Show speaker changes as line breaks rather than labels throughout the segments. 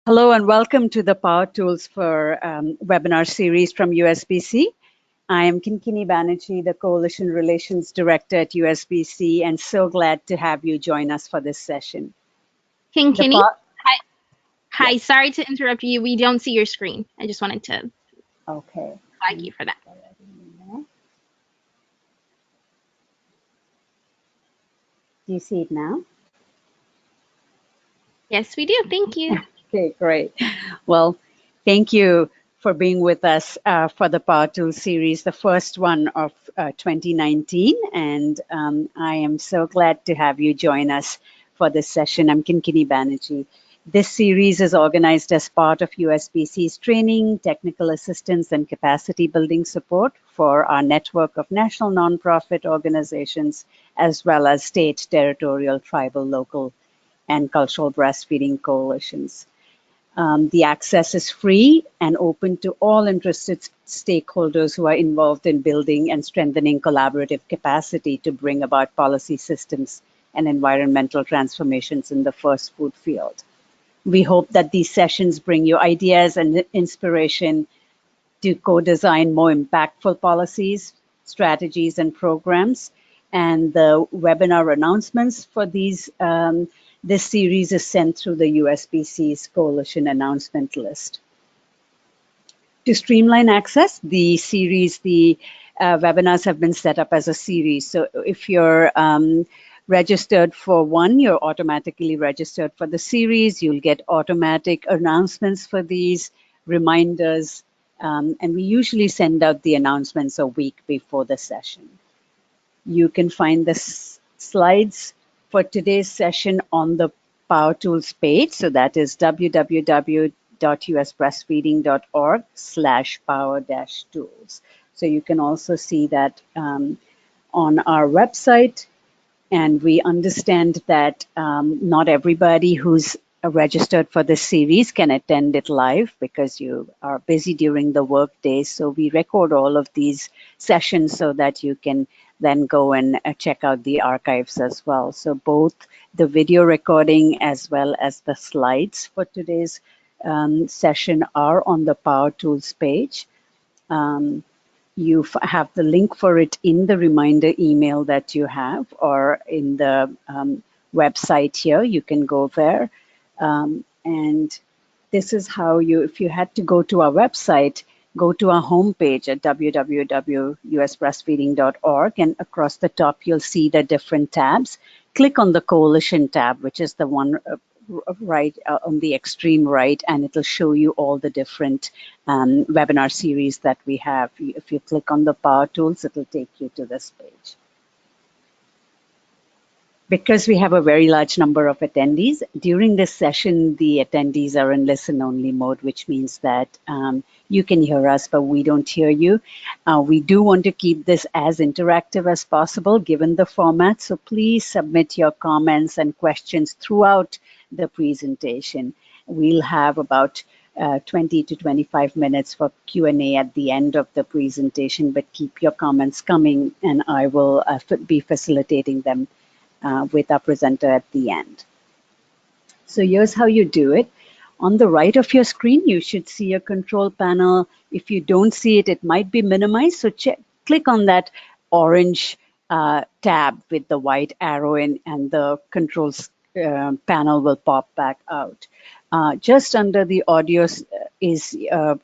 Hello and welcome to the Power Tools for webinar series from USBC. I am Kinkini Banerjee, the Coalition Relations Director at USBC, and so glad to have you join us for this session.
Kinkini? Hi. Hi,
Yes.
sorry to interrupt you. We don't see your screen. I just wanted to flag you for that.
Do you see it now?
Yes, we do. Thank you.
Okay, great. Well, thank you for being with us for the Power Tools series, the first one of 2019. And I am so glad to have you join us for this session. I'm Kinkini Banerjee. This series is organized as part of USBC's training, technical assistance, and capacity building support for our network of national nonprofit organizations, as well as state, territorial, tribal, local, and cultural breastfeeding coalitions. The access is free and open to all interested stakeholders who are involved in building and strengthening collaborative capacity to bring about policy systems and environmental transformations in the first food field. We hope that these sessions bring you ideas and inspiration to co-design more impactful policies, strategies, and programs. And the webinar announcements for this series is sent through the USBC's coalition announcement list. To streamline access, the webinars have been set up as a series. So if you're registered for one, you're automatically registered for the series. You'll get automatic announcements for these, reminders, and we usually send out the announcements a week before the session. You can find the slides for today's session on the Power Tools page. So that is www.usbreastfeeding.org/power-tools. So you can also see that on our website. And we understand that not everybody who's registered for this series can attend it live because you are busy during the work days. So we record all of these sessions so that you can then go and check out the archives as well. So both the video recording as well as the slides for today's session are on the Power Tools page. You have the link for it in the reminder email that you have, or in the website here. You can go there. And this is how if you had to go to our website, go to our homepage at www.usbreastfeeding.org, and across the top, you'll see the different tabs. Click on the Coalition tab, which is the one right on the extreme right, and it'll show you all the different webinar series that we have. If you click on the Power Tools, it'll take you to this page. Because we have a very large number of attendees, during this session, the attendees are in listen-only mode, which means that you can hear us, but we don't hear you. We do want to keep this as interactive as possible, given the format, so please submit your comments and questions throughout the presentation. We'll have about 20 to 25 minutes for Q&A at the end of the presentation, but keep your comments coming, and I will be facilitating them with our presenter at the end. So here's how you do it. On the right of your screen, you should see a control panel. If you don't see it, it might be minimized. So click on that orange tab with the white arrow in, and the controls panel will pop back out. Just under the audio is a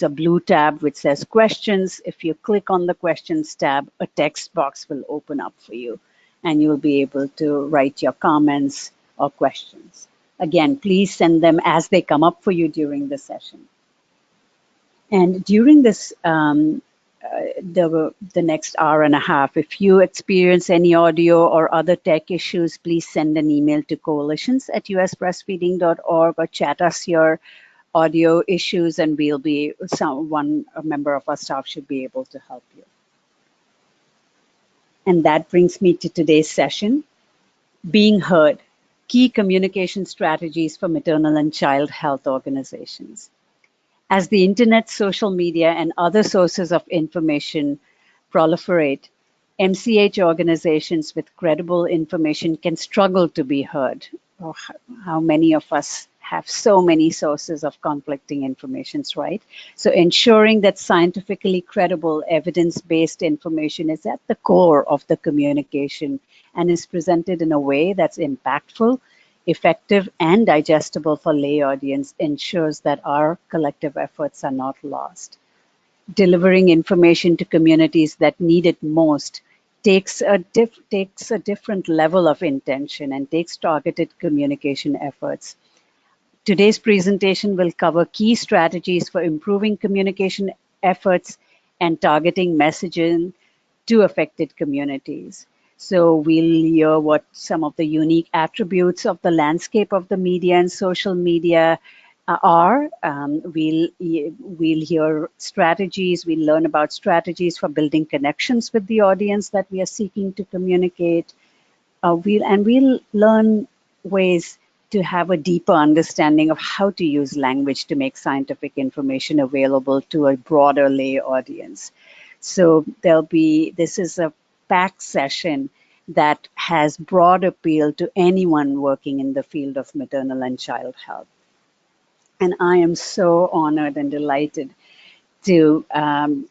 blue tab which says questions. If you click on the questions tab, a text box will open up for you, and you'll be able to write your comments or questions. Again, please send them as they come up for you during the session. And during this, the next hour and a half, if you experience any audio or other tech issues, please send an email to coalitions@usbreastfeeding.org or chat us your audio issues, and we'll be, a member of our staff should be able to help you. And that brings me to today's session, Being Heard, Key Communication Strategies for Maternal and Child Health Organizations. As the internet, social media, and other sources of information proliferate, MCH organizations with credible information can struggle to be heard. How many of us have so many sources of conflicting informations, right? So ensuring that scientifically credible, evidence-based information is at the core of the communication and is presented in a way that's impactful, effective, and digestible for lay audience ensures that our collective efforts are not lost. Delivering information to communities that need it most takes a different level of intention and takes targeted communication efforts. Today's presentation will cover key strategies for improving communication efforts and targeting messaging to affected communities. So we'll hear what some of the unique attributes of the landscape of the media and social media are. We'll hear strategies. We'll learn about strategies for building connections with the audience that we are seeking to communicate. We'll learn ways to have a deeper understanding of how to use language to make scientific information available to a broader lay audience. So this is a packed session that has broad appeal to anyone working in the field of maternal and child health. And I am so honored and delighted to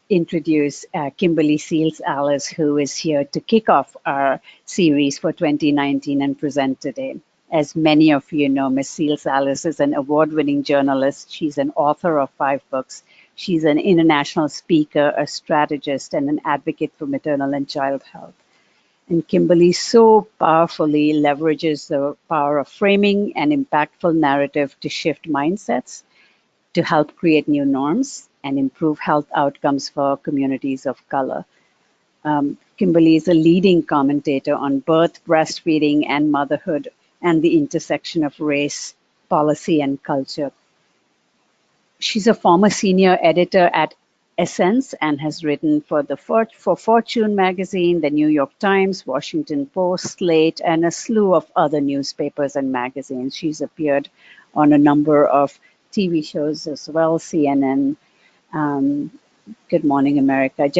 introduce Kimberly Seals-Alice, who is here to kick off our series for 2019 and present today. As many of you know, Ms. Seals-Alice is an award-winning journalist. She's an author of 5 books. She's an international speaker, a strategist, and an advocate for maternal and child health. And Kimberly so powerfully leverages the power of framing an impactful narrative to shift mindsets, to help create new norms and improve health outcomes for communities of color. Kimberly is a leading commentator on birth, breastfeeding, and motherhood, and the intersection of race, policy, and culture. She's a former senior editor at Essence and has written for Fortune magazine, the New York Times, Washington Post, Slate, and a slew of other newspapers and magazines. She's appeared on a number of TV shows as well, CNN, Good Morning America.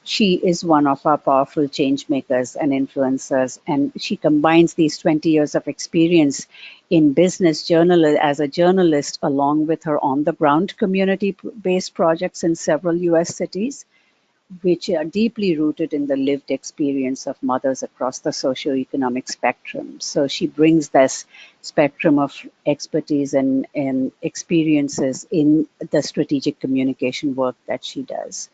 She is one of our powerful change makers and influencers, and she combines these 20 years of experience in business as a journalist, along with her on-the-ground community-based projects in several U.S. cities, which are deeply rooted in the lived experience of mothers across the socioeconomic spectrum. So she brings this spectrum of expertise and experiences in the strategic communication work that she does.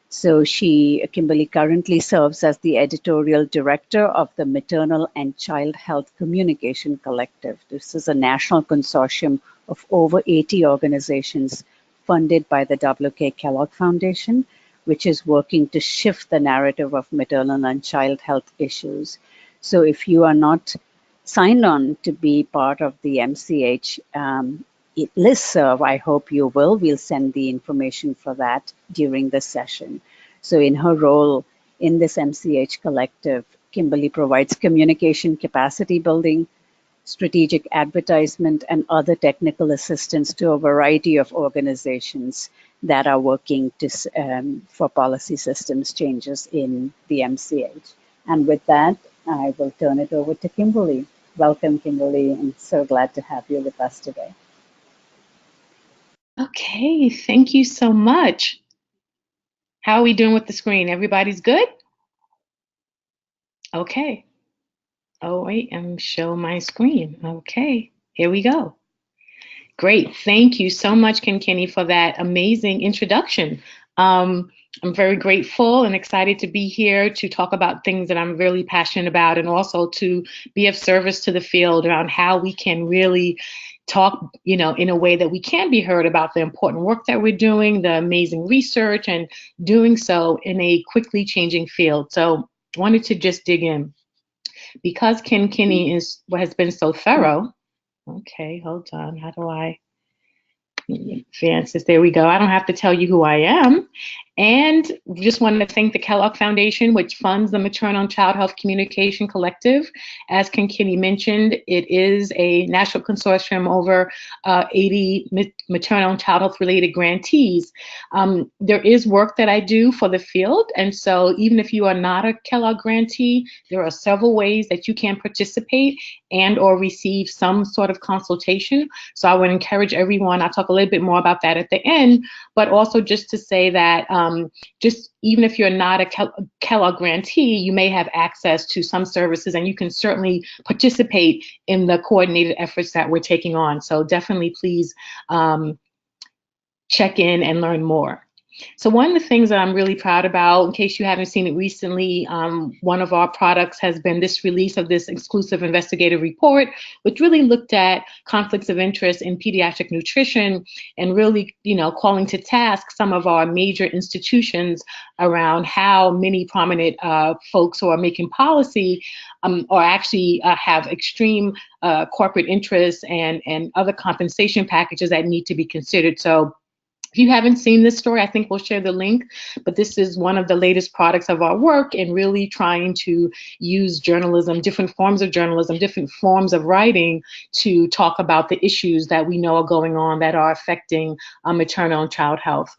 So Kimberly currently serves as the editorial director of the Maternal and Child Health Communication Collective. This is a national consortium of over 80 organizations funded by the W.K. Kellogg Foundation, which is working to shift the narrative of maternal and child health issues. So if you are not signed on to be part of the MCH listserv, I hope you will. We'll send the information for that during the session. So in her role in this MCH collective, Kimberly provides communication capacity building, strategic advertisement, and other technical assistance to a variety of organizations that are working for policy systems changes in the MCH. And with that, I will turn it over to Kimberly. Welcome, Kimberly. I'm so glad to have you with us today.
Okay, thank you so much. How are we doing with the screen? Everybody's good? Okay. Oh, wait, I'm showing my screen. Okay, here we go. Great. Thank you so much, Kenny, for that amazing introduction. I'm very grateful and excited to be here to talk about things that I'm really passionate about, and also to be of service to the field around how we can really talk, in a way that we can be heard about the important work that we're doing, the amazing research, and doing so in a quickly changing field. So I wanted to just dig in. Because Kenny has been so thorough. Okay, hold on. How do I? Francis, there we go. I don't have to tell you who I am. And we just want to thank the Kellogg Foundation, which funds the Maternal and Child Health Communication Collective. As Kenny mentioned, it is a national consortium over 80 maternal and child health related grantees. There is work that I do for the field, and so even if you are not a Kellogg grantee, there are several ways that you can participate and or receive some sort of consultation. So I would encourage everyone, I'll talk a little bit more about that at the end, but also just to say that just even if you're not a Kellogg grantee, you may have access to some services, and you can certainly participate in the coordinated efforts that we're taking on. So definitely please check in and learn more. So one of the things that I'm really proud about, in case you haven't seen it recently, one of our products has been this release of this exclusive investigative report, which really looked at conflicts of interest in pediatric nutrition and really, calling to task some of our major institutions around how many prominent folks who are making policy or actually have extreme corporate interests and other compensation packages that need to be considered. So if you haven't seen this story, I think we'll share the link, but this is one of the latest products of our work in really trying to use journalism, different forms of journalism, different forms of writing to talk about the issues that we know are going on that are affecting maternal and child health.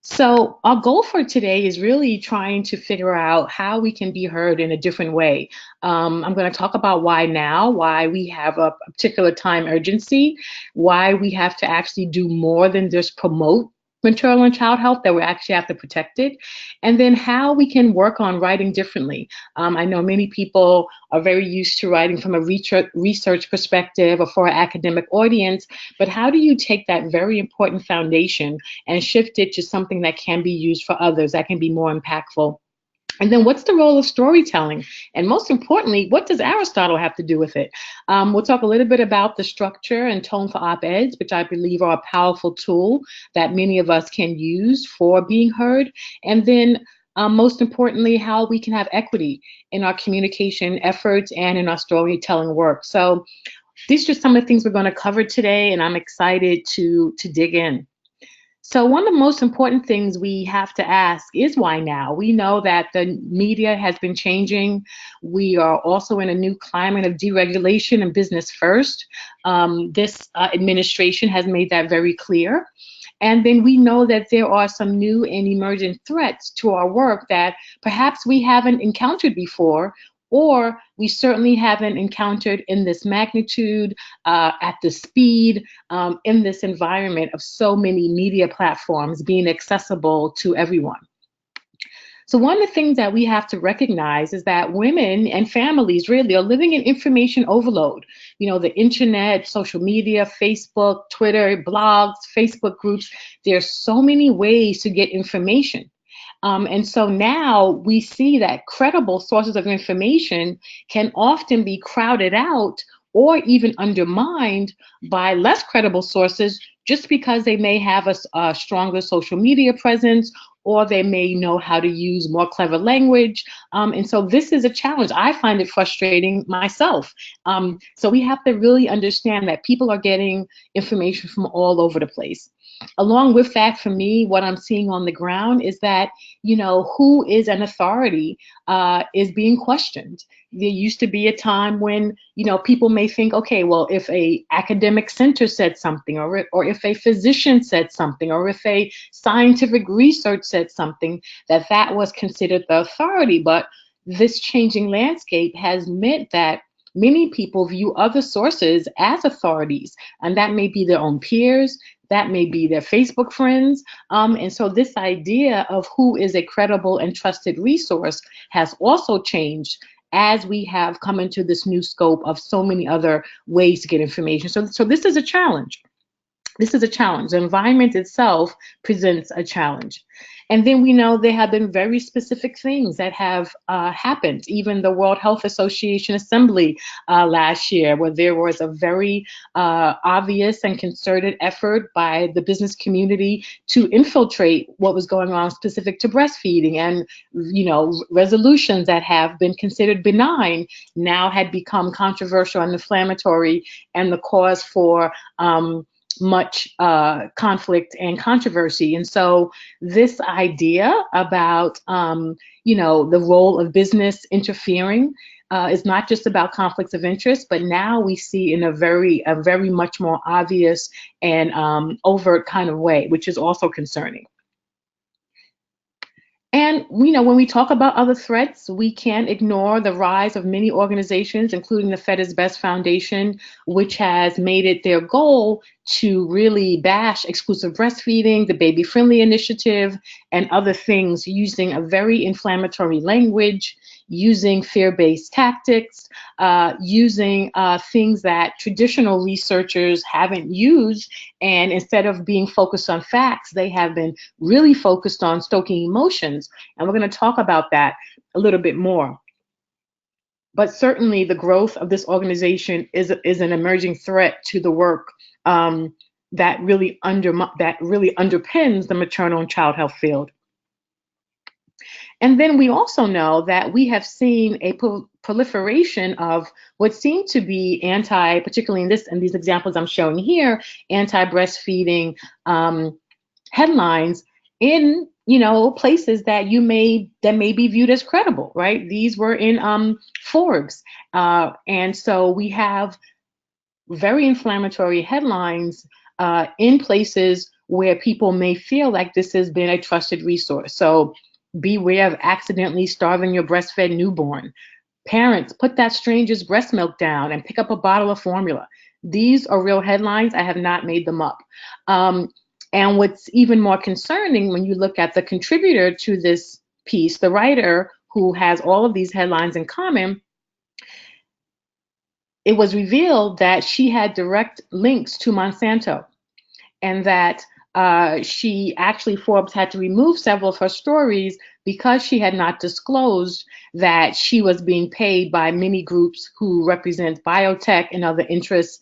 So our goal for today is really trying to figure out how we can be heard in a different way. I'm going to talk about why now, why we have a particular time urgency, why we have to actually do more than just promote maternal and child health, that we actually have to protect it, and then how we can work on writing differently. I know many people are very used to writing from a research perspective or for an academic audience, but how do you take that very important foundation and shift it to something that can be used for others, that can be more impactful? And then what's the role of storytelling? And most importantly, what does Aristotle have to do with it? We'll talk a little bit about the structure and tone for op-eds, which I believe are a powerful tool that many of us can use for being heard. And then most importantly, how we can have equity in our communication efforts and in our storytelling work. So these are just some of the things we're going to cover today, and I'm excited to dig in. So one of the most important things we have to ask is why now? We know that the media has been changing. We are also in a new climate of deregulation and business first. This administration has made that very clear. And then we know that there are some new and emergent threats to our work that perhaps we haven't encountered before, or we certainly haven't encountered in this magnitude, at the speed, in this environment of so many media platforms being accessible to everyone. So one of the things that we have to recognize is that women and families really are living in information overload. The internet, social media, Facebook, Twitter, blogs, Facebook groups, there's so many ways to get information. And so now we see that credible sources of information can often be crowded out or even undermined by less credible sources just because they may have a stronger social media presence, or they may know how to use more clever language. And so this is a challenge. I find it frustrating myself. So we have to really understand that people are getting information from all over the place. Along with that, for me, what I'm seeing on the ground is that, who is an authority is being questioned. There used to be a time when, people may think, okay, well, if a academic center said something, or if a physician said something, or if a scientific research said something, that was considered the authority. But this changing landscape has meant that many people view other sources as authorities, and that may be their own peers, that may be their Facebook friends. And so this idea of who is a credible and trusted resource has also changed as we have come into this new scope of so many other ways to get information. So this is a challenge. This is a challenge. The environment itself presents a challenge. And then we know there have been very specific things that have happened. Even the World Health Association Assembly last year, where there was a very obvious and concerted effort by the business community to infiltrate what was going on specific to breastfeeding, and resolutions that have been considered benign now had become controversial and inflammatory, and the cause for much conflict and controversy. And so this idea about, the role of business interfering is not just about conflicts of interest, but now we see in a very much more obvious and overt kind of way, which is also concerning. And when we talk about other threats, we can't ignore the rise of many organizations, including the Fed is Best Foundation, which has made it their goal to really bash exclusive breastfeeding, the Baby Friendly Initiative, and other things using a very inflammatory language, using fear-based tactics, using things that traditional researchers haven't used. And instead of being focused on facts, they have been really focused on stoking emotions. And we're going to talk about that a little bit more. But certainly the growth of this organization is an emerging threat to the work that really underpins the maternal and child health field. And then we also know that we have seen a proliferation of what seem to be particularly in these examples I'm showing here, anti-breastfeeding headlines in places that may be viewed as credible, right? These were in Forbes, and so we have very inflammatory headlines in places where people may feel like this has been a trusted resource. So beware of accidentally starving your breastfed newborn. Parents, put that stranger's breast milk down and pick up a bottle of formula. These are real headlines. I have not made them up. And what's even more concerning when you look at the contributor to this piece, the writer who has all of these headlines in common, it was revealed that she had direct links to Monsanto, and that Forbes had to remove several of her stories because she had not disclosed that she was being paid by many groups who represent biotech and other interests.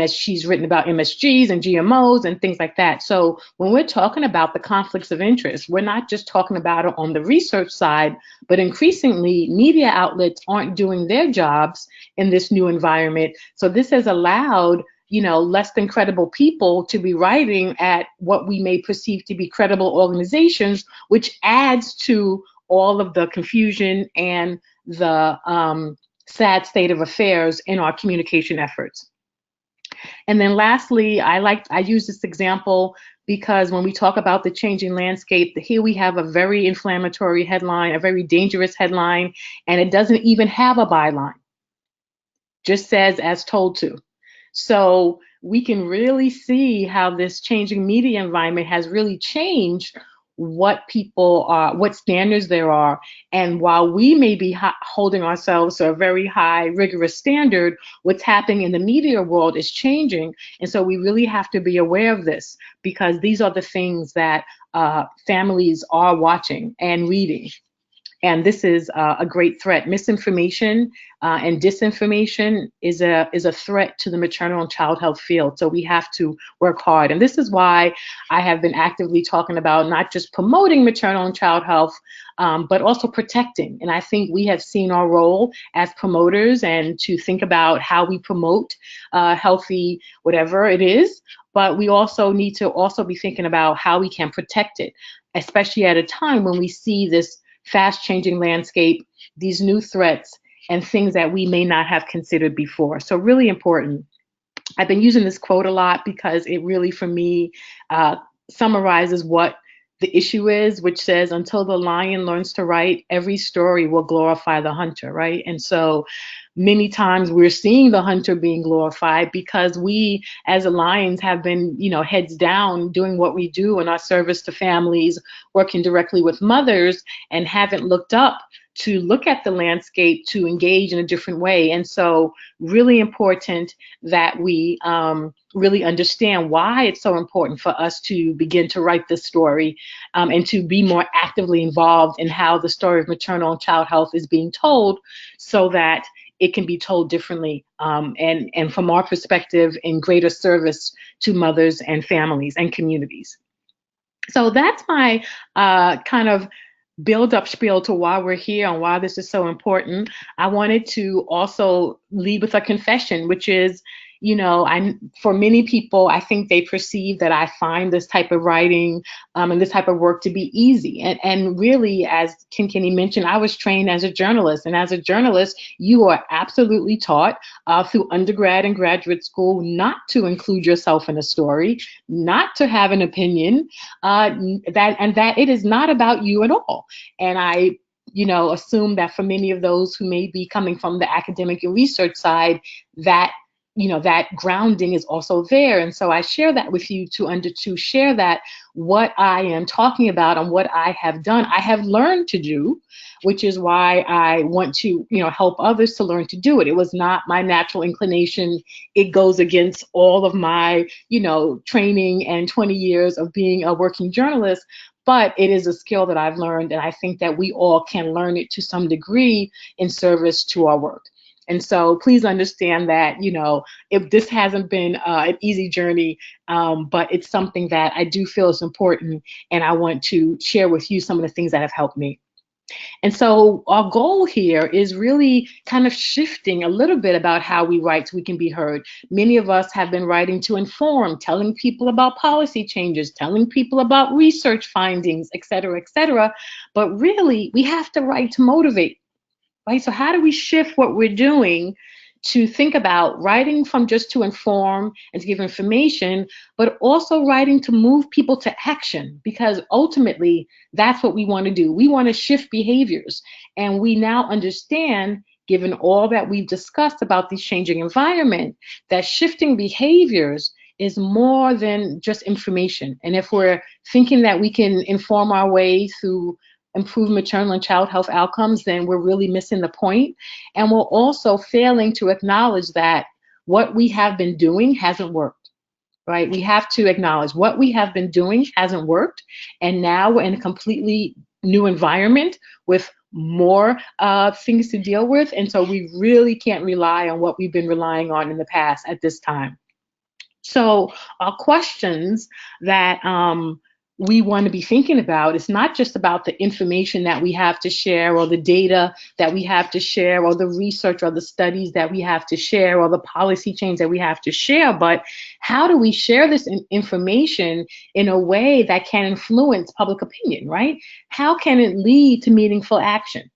She's written about MSGs and GMOs and things like that. So when we're talking about the conflicts of interest, we're not just talking about it on the research side, but increasingly media outlets aren't doing their jobs in this new environment. So this has allowed less than credible people to be writing at what we may perceive to be credible organizations, which adds to all of the confusion and the sad state of affairs in our communication efforts. And then lastly, I use this example because when we talk about the changing landscape, here we have a very inflammatory headline, a very dangerous headline, and it doesn't even have a byline. Just says as told to. So we can really see how this changing media environment has really changed what people are, what standards there are. And while we may be holding ourselves to a very high, rigorous standard, what's happening in the media world is changing. And so we really have to be aware of this, because these are the things that families are watching and reading. And this is a great threat. Misinformation and disinformation is a threat to the maternal and child health field. So we have to work hard. And this is why I have been actively talking about not just promoting maternal and child health, but also protecting. And I think we have seen our role as promoters and to think about how we promote healthy, whatever it is. But we also need to also be thinking about how we can protect it, especially at a time when we see this fast changing landscape, these new threats, and things that we may not have considered before. So really important. I've been using this quote a lot because it really, for me, summarizes what the issue is, which says, until the lion learns to write, every story will glorify the hunter, right? And so many times we're seeing the hunter being glorified because we as lions have been, heads down doing what we do in our service to families, working directly with mothers, and haven't looked up to look at the landscape to engage in a different way. And so really important that we really understand why it's so important for us to begin to write this story and to be more actively involved in how the story of maternal and child health is being told, so that it can be told differently and from our perspective in greater service to mothers and families and communities. So that's my kind of build up spiel to why we're here and why this is so important. I wanted to also lead with a confession, which is, for many people, I think they perceive that I find this type of writing and this type of work to be easy. And really, as Kenny mentioned, I was trained as a journalist. And as a journalist, you are absolutely taught through undergrad and graduate school not to include yourself in a story, not to have an opinion, that it is not about you at all. And I assume that for many of those who may be coming from the academic and research side, that that grounding is also there. And so I share that with you to share that what I am talking about and what I have done, I have learned to do, which is why I want to, help others to learn to do it. It was not my natural inclination. It goes against all of my, training and 20 years of being a working journalist. But it is a skill that I've learned, and I think that we all can learn it to some degree in service to our work. And so please understand that, if this hasn't been an easy journey, but it's something that I do feel is important, and I want to share with you some of the things that have helped me. And so our goal here is really kind of shifting a little bit about how we write so we can be heard. Many of us have been writing to inform, telling people about policy changes, telling people about research findings, et cetera, et cetera. But really, we have to write to motivate. Right? So how do we shift what we're doing to think about writing from just to inform and to give information, but also writing to move people to action? Because ultimately, that's what we want to do. We want to shift behaviors. And we now understand, given all that we've discussed about this changing environment, that shifting behaviors is more than just information. And if we're thinking that we can inform our way through improve maternal and child health outcomes, then we're really missing the point. And we're also failing to acknowledge that what we have been doing hasn't worked, right? We have to acknowledge what we have been doing hasn't worked. And now we're in a completely new environment with more things to deal with. And so we really can't rely on what we've been relying on in the past at this time. So our questions that we want to be thinking about, it's not just about the information that we have to share or the data that we have to share or the research or the studies that we have to share or the policy change that we have to share, but how do we share this information in a way that can influence public opinion, right? How can it lead to meaningful action?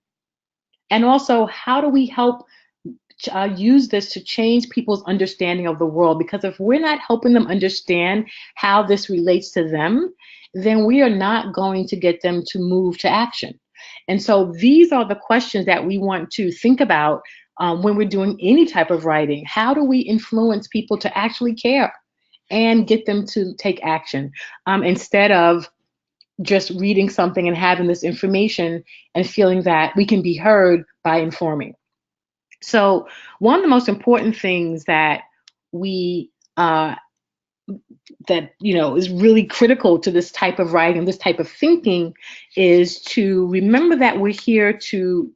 And also, how do we help use this to change people's understanding of the world? Because if we're not helping them understand how this relates to them, then we are not going to get them to move to action. And so these are the questions that we want to think about when we're doing any type of writing. How do we influence people to actually care and get them to take action instead of just reading something and having this information and feeling that we can be heard by informing? So one of the most important things that we is really critical to this type of writing, this type of thinking, is to remember that we're here to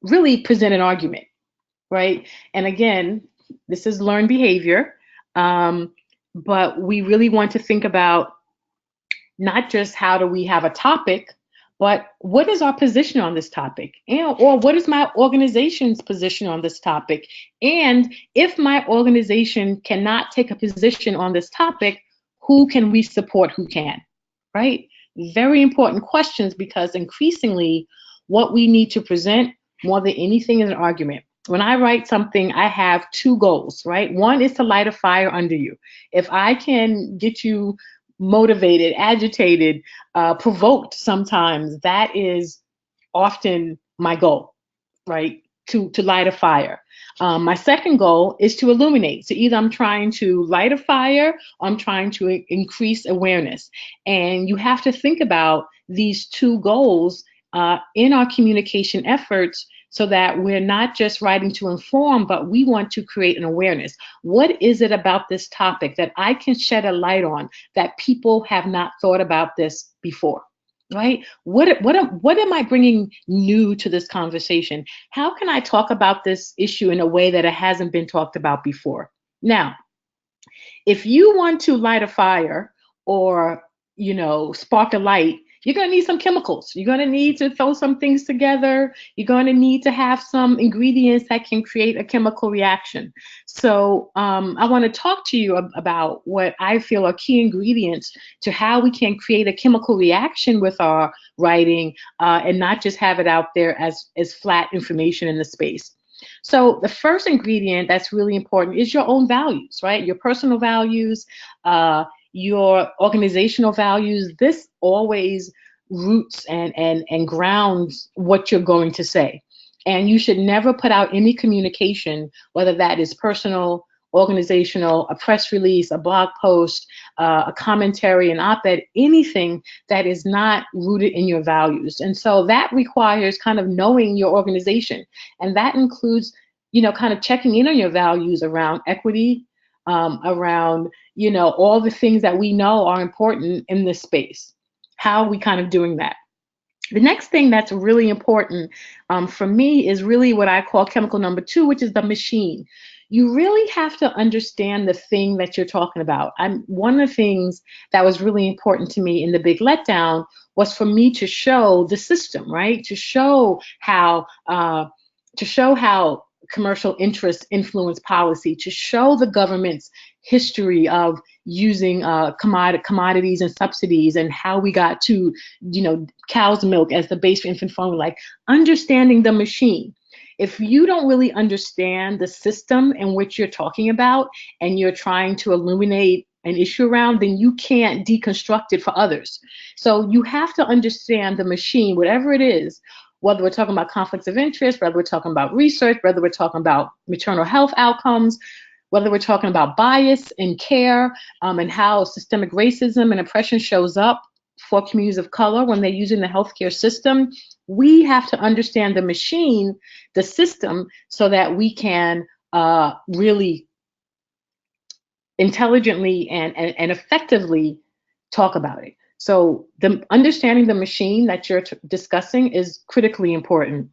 really present an argument, right? And again, this is learned behavior, but we really want to think about not just how do we have a topic, but what is our position on this topic? Or what is my organization's position on this topic? And if my organization cannot take a position on this topic, who can we support who can, right? Very important questions, because increasingly what we need to present more than anything is an argument. When I write something, I have two goals, right? One is to light a fire under you. If I can get you motivated, agitated, provoked sometimes, that is often my goal, right? To light a fire. My second goal is to illuminate. So either I'm trying to light a fire or I'm trying to increase awareness. And you have to think about these two goals in our communication efforts, so that we're not just writing to inform, but we want to create an awareness. What is it about this topic that I can shed a light on that people have not thought about this before, right? What am I bringing new to this conversation? How can I talk about this issue in a way that it hasn't been talked about before? Now, if you want to light a fire or, spark a light, you're going to need some chemicals. You're going to need to throw some things together. You're going to need to have some ingredients that can create a chemical reaction. So I want to talk to you about what I feel are key ingredients to how we can create a chemical reaction with our writing and not just have it out there as flat information in the space. So the first ingredient that's really important is your own values, right? Your personal values, your organizational values. This always roots and grounds what you're going to say. And you should never put out any communication, whether that is personal, organizational, a press release, a blog post, a commentary, an op-ed, anything that is not rooted in your values. And so that requires kind of knowing your organization. And that includes, kind of checking in on your values around equity, around, all the things that we know are important in this space. How are we kind of doing that? The next thing that's really important for me is really what I call chemical number 2, which is the machine. You really have to understand the thing that you're talking about. One of the things that was really important to me in the big letdown was for me to show the system, right? To show how commercial interests influence policy, to show the government's history of using commodities and subsidies and how we got to, cow's milk as the base for infant formula, like understanding the machine. If you don't really understand the system in which you're talking about and you're trying to illuminate an issue around, then you can't deconstruct it for others. So you have to understand the machine, whatever it is, whether we're talking about conflicts of interest, whether we're talking about research, whether we're talking about maternal health outcomes, whether we're talking about bias in care, and how systemic racism and oppression shows up for communities of color when they're using the healthcare system. We have to understand the machine, the system, so that we can really intelligently and effectively talk about it. So understanding the machine that you're discussing is critically important.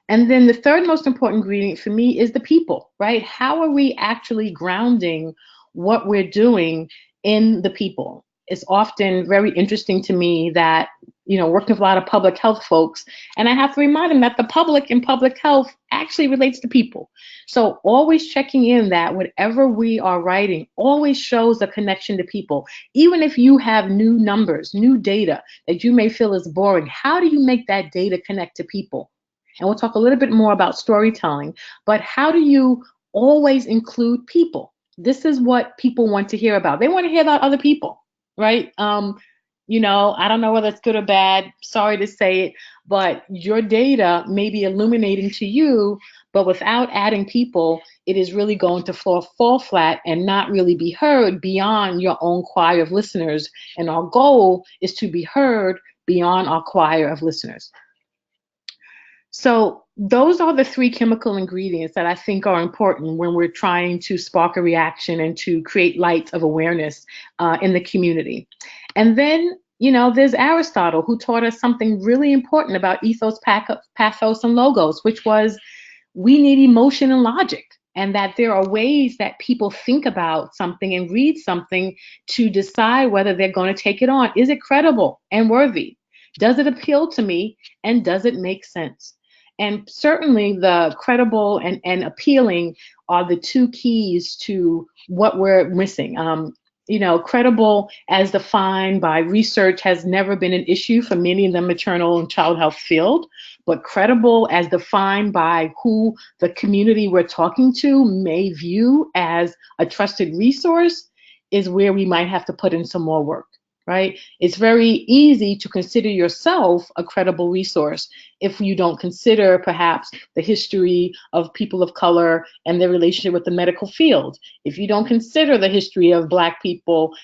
And then the third most important ingredient for me is the people, right? How are we actually grounding what we're doing in the people? It's often very interesting to me that, working with a lot of public health folks, and I have to remind them that the public in public health actually relates to people. So always checking in that whatever we are writing always shows a connection to people. Even if you have new numbers, new data that you may feel is boring, how do you make that data connect to people? And we'll talk a little bit more about storytelling, but how do you always include people? This is what people want to hear about. They want to hear about other people, right? I don't know whether it's good or bad, sorry to say it, but your data may be illuminating to you, but without adding people, it is really going to fall flat and not really be heard beyond your own choir of listeners. And our goal is to be heard beyond our choir of listeners. So those are the 3 chemical ingredients that I think are important when we're trying to spark a reaction and to create lights of awareness in the community. And then, there's Aristotle, who taught us something really important about ethos, pathos, and logos, which was we need emotion and logic, and that there are ways that people think about something and read something to decide whether they're going to take it on. Is it credible and worthy? Does it appeal to me? And does it make sense? And certainly the credible and appealing are the 2 keys to what we're missing. Credible as defined by research has never been an issue for many in the maternal and child health field, but credible as defined by who the community we're talking to may view as a trusted resource is where we might have to put in some more work. Right? It's very easy to consider yourself a credible resource if you don't consider perhaps the history of people of color and their relationship with the medical field. If you don't consider the history of Black people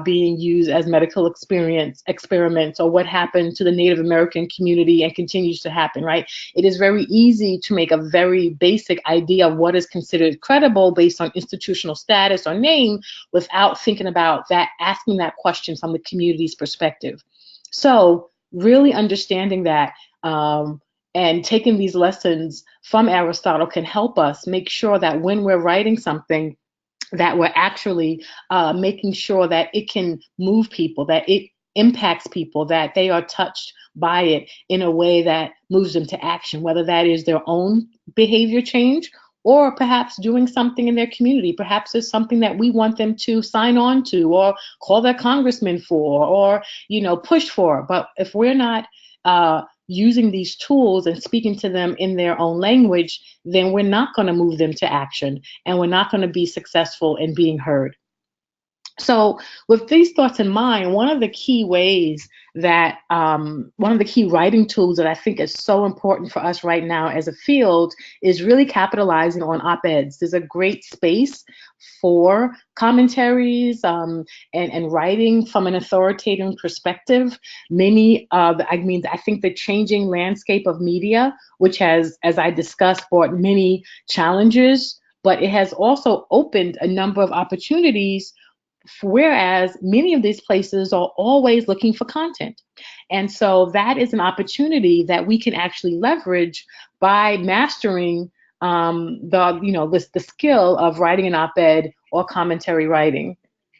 being used as medical experiments, or what happened to the Native American community and continues to happen, right? It is very easy to make a very basic idea of what is considered credible based on institutional status or name without thinking about that, asking that question from the community's perspective. So really understanding that and taking these lessons from Aristotle can help us make sure that when we're writing something, that we're actually making sure that it can move people, that it impacts people, that they are touched by it in a way that moves them to action, whether that is their own behavior change or perhaps doing something in their community. Perhaps it's something that we want them to sign on to or call their congressman for or, push for. But if we're not using these tools and speaking to them in their own language, then we're not going to move them to action and we're not going to be successful in being heard. So with these thoughts in mind, one of the key ways that, one of the key writing tools that I think is so important for us right now as a field is really capitalizing on op-eds. There's a great space for commentaries and writing from an authoritative perspective. I think the changing landscape of media, which has, as I discussed, brought many challenges, but it has also opened a number of opportunities, whereas many of these places are always looking for content. And so that is an opportunity that we can actually leverage by mastering the skill of writing an op-ed or commentary writing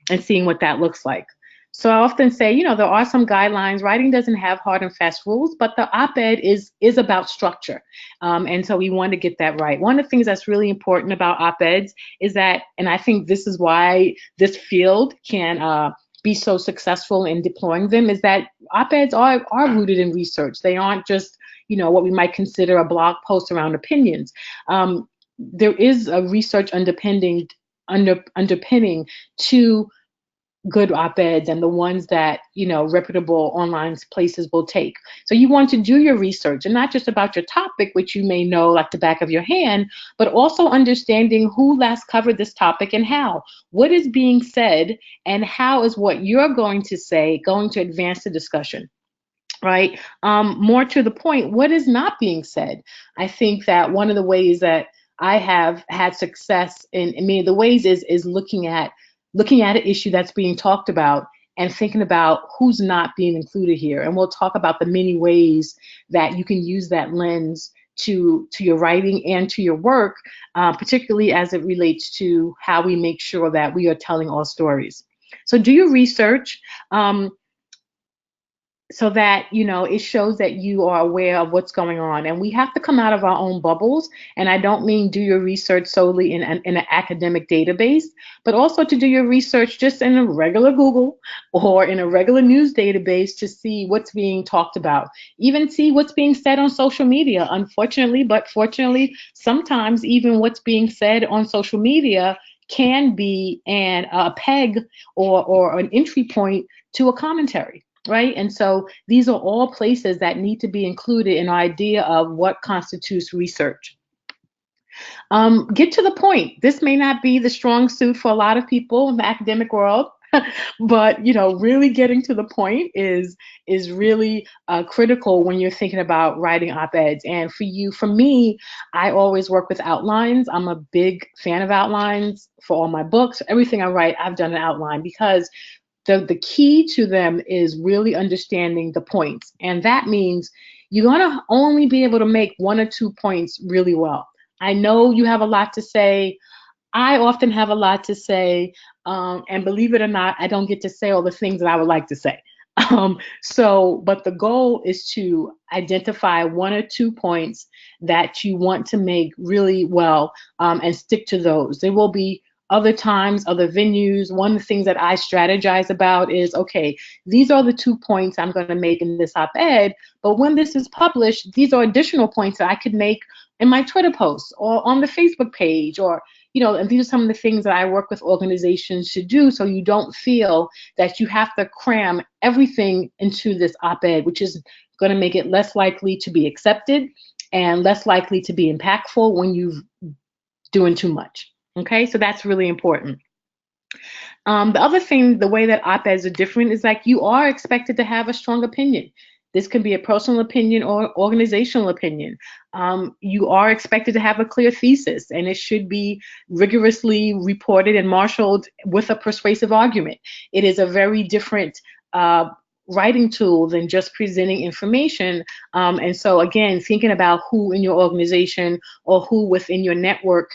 and seeing what that looks like. So I often say, there are some guidelines. Writing doesn't have hard and fast rules, but the op-ed is about structure. And so we want to get that right. One of the things that's really important about op-eds is that, and I think this is why this field can be so successful in deploying them, is that op-eds are rooted in research. They aren't just, what we might consider a blog post around opinions. There is a research underpinning to good op-eds and the ones that, reputable online places will take. So you want to do your research, and not just about your topic, which you may know like the back of your hand, but also understanding who last covered this topic and how. What is being said and how is what you're going to say going to advance the discussion, right? More to the point, what is not being said? I think that one of the ways that I have had success in many of the ways is looking at an issue that's being talked about and thinking about who's not being included here. And we'll talk about the many ways that you can use that lens to your writing and to your work, particularly as it relates to how we make sure that we are telling all stories. So do your research. So that, it shows that you are aware of what's going on. And we have to come out of our own bubbles. And I don't mean do your research solely in an academic database, but also to do your research just in a regular Google or in a regular news database to see what's being talked about. Even see what's being said on social media, unfortunately, but fortunately, sometimes even what's being said on social media can be a peg or an entry point to a commentary. Right? And so these are all places that need to be included in our idea of what constitutes research. Get to the point. This may not be the strong suit for a lot of people in the academic world, but really getting to the point is really critical when you're thinking about writing op-eds. And for me, I always work with outlines. I'm a big fan of outlines for all my books. Everything I write, I've done an outline, because the key to them is really understanding the points. And that means you're going to only be able to make 1 or 2 points really well. I know you have a lot to say. I often have a lot to say. And believe it or not, I don't get to say all the things that I would like to say. But the goal is to identify 1 or 2 points that you want to make really well and stick to those. There will be other times, other venues. One of the things that I strategize about is, okay, these are the 2 points I'm going to make in this op-ed, but when this is published, these are additional points that I could make in my Twitter posts or on the Facebook page, or, and these are some of the things that I work with organizations to do, so you don't feel that you have to cram everything into this op-ed, which is going to make it less likely to be accepted and less likely to be impactful when you're doing too much. Okay, so that's really important. The other thing, the way that op-eds are different is like you are expected to have a strong opinion. This can be a personal opinion or organizational opinion. You are expected to have a clear thesis, and it should be rigorously reported and marshaled with a persuasive argument. It is a very different writing tool than just presenting information. And so again, thinking about who in your organization or who within your network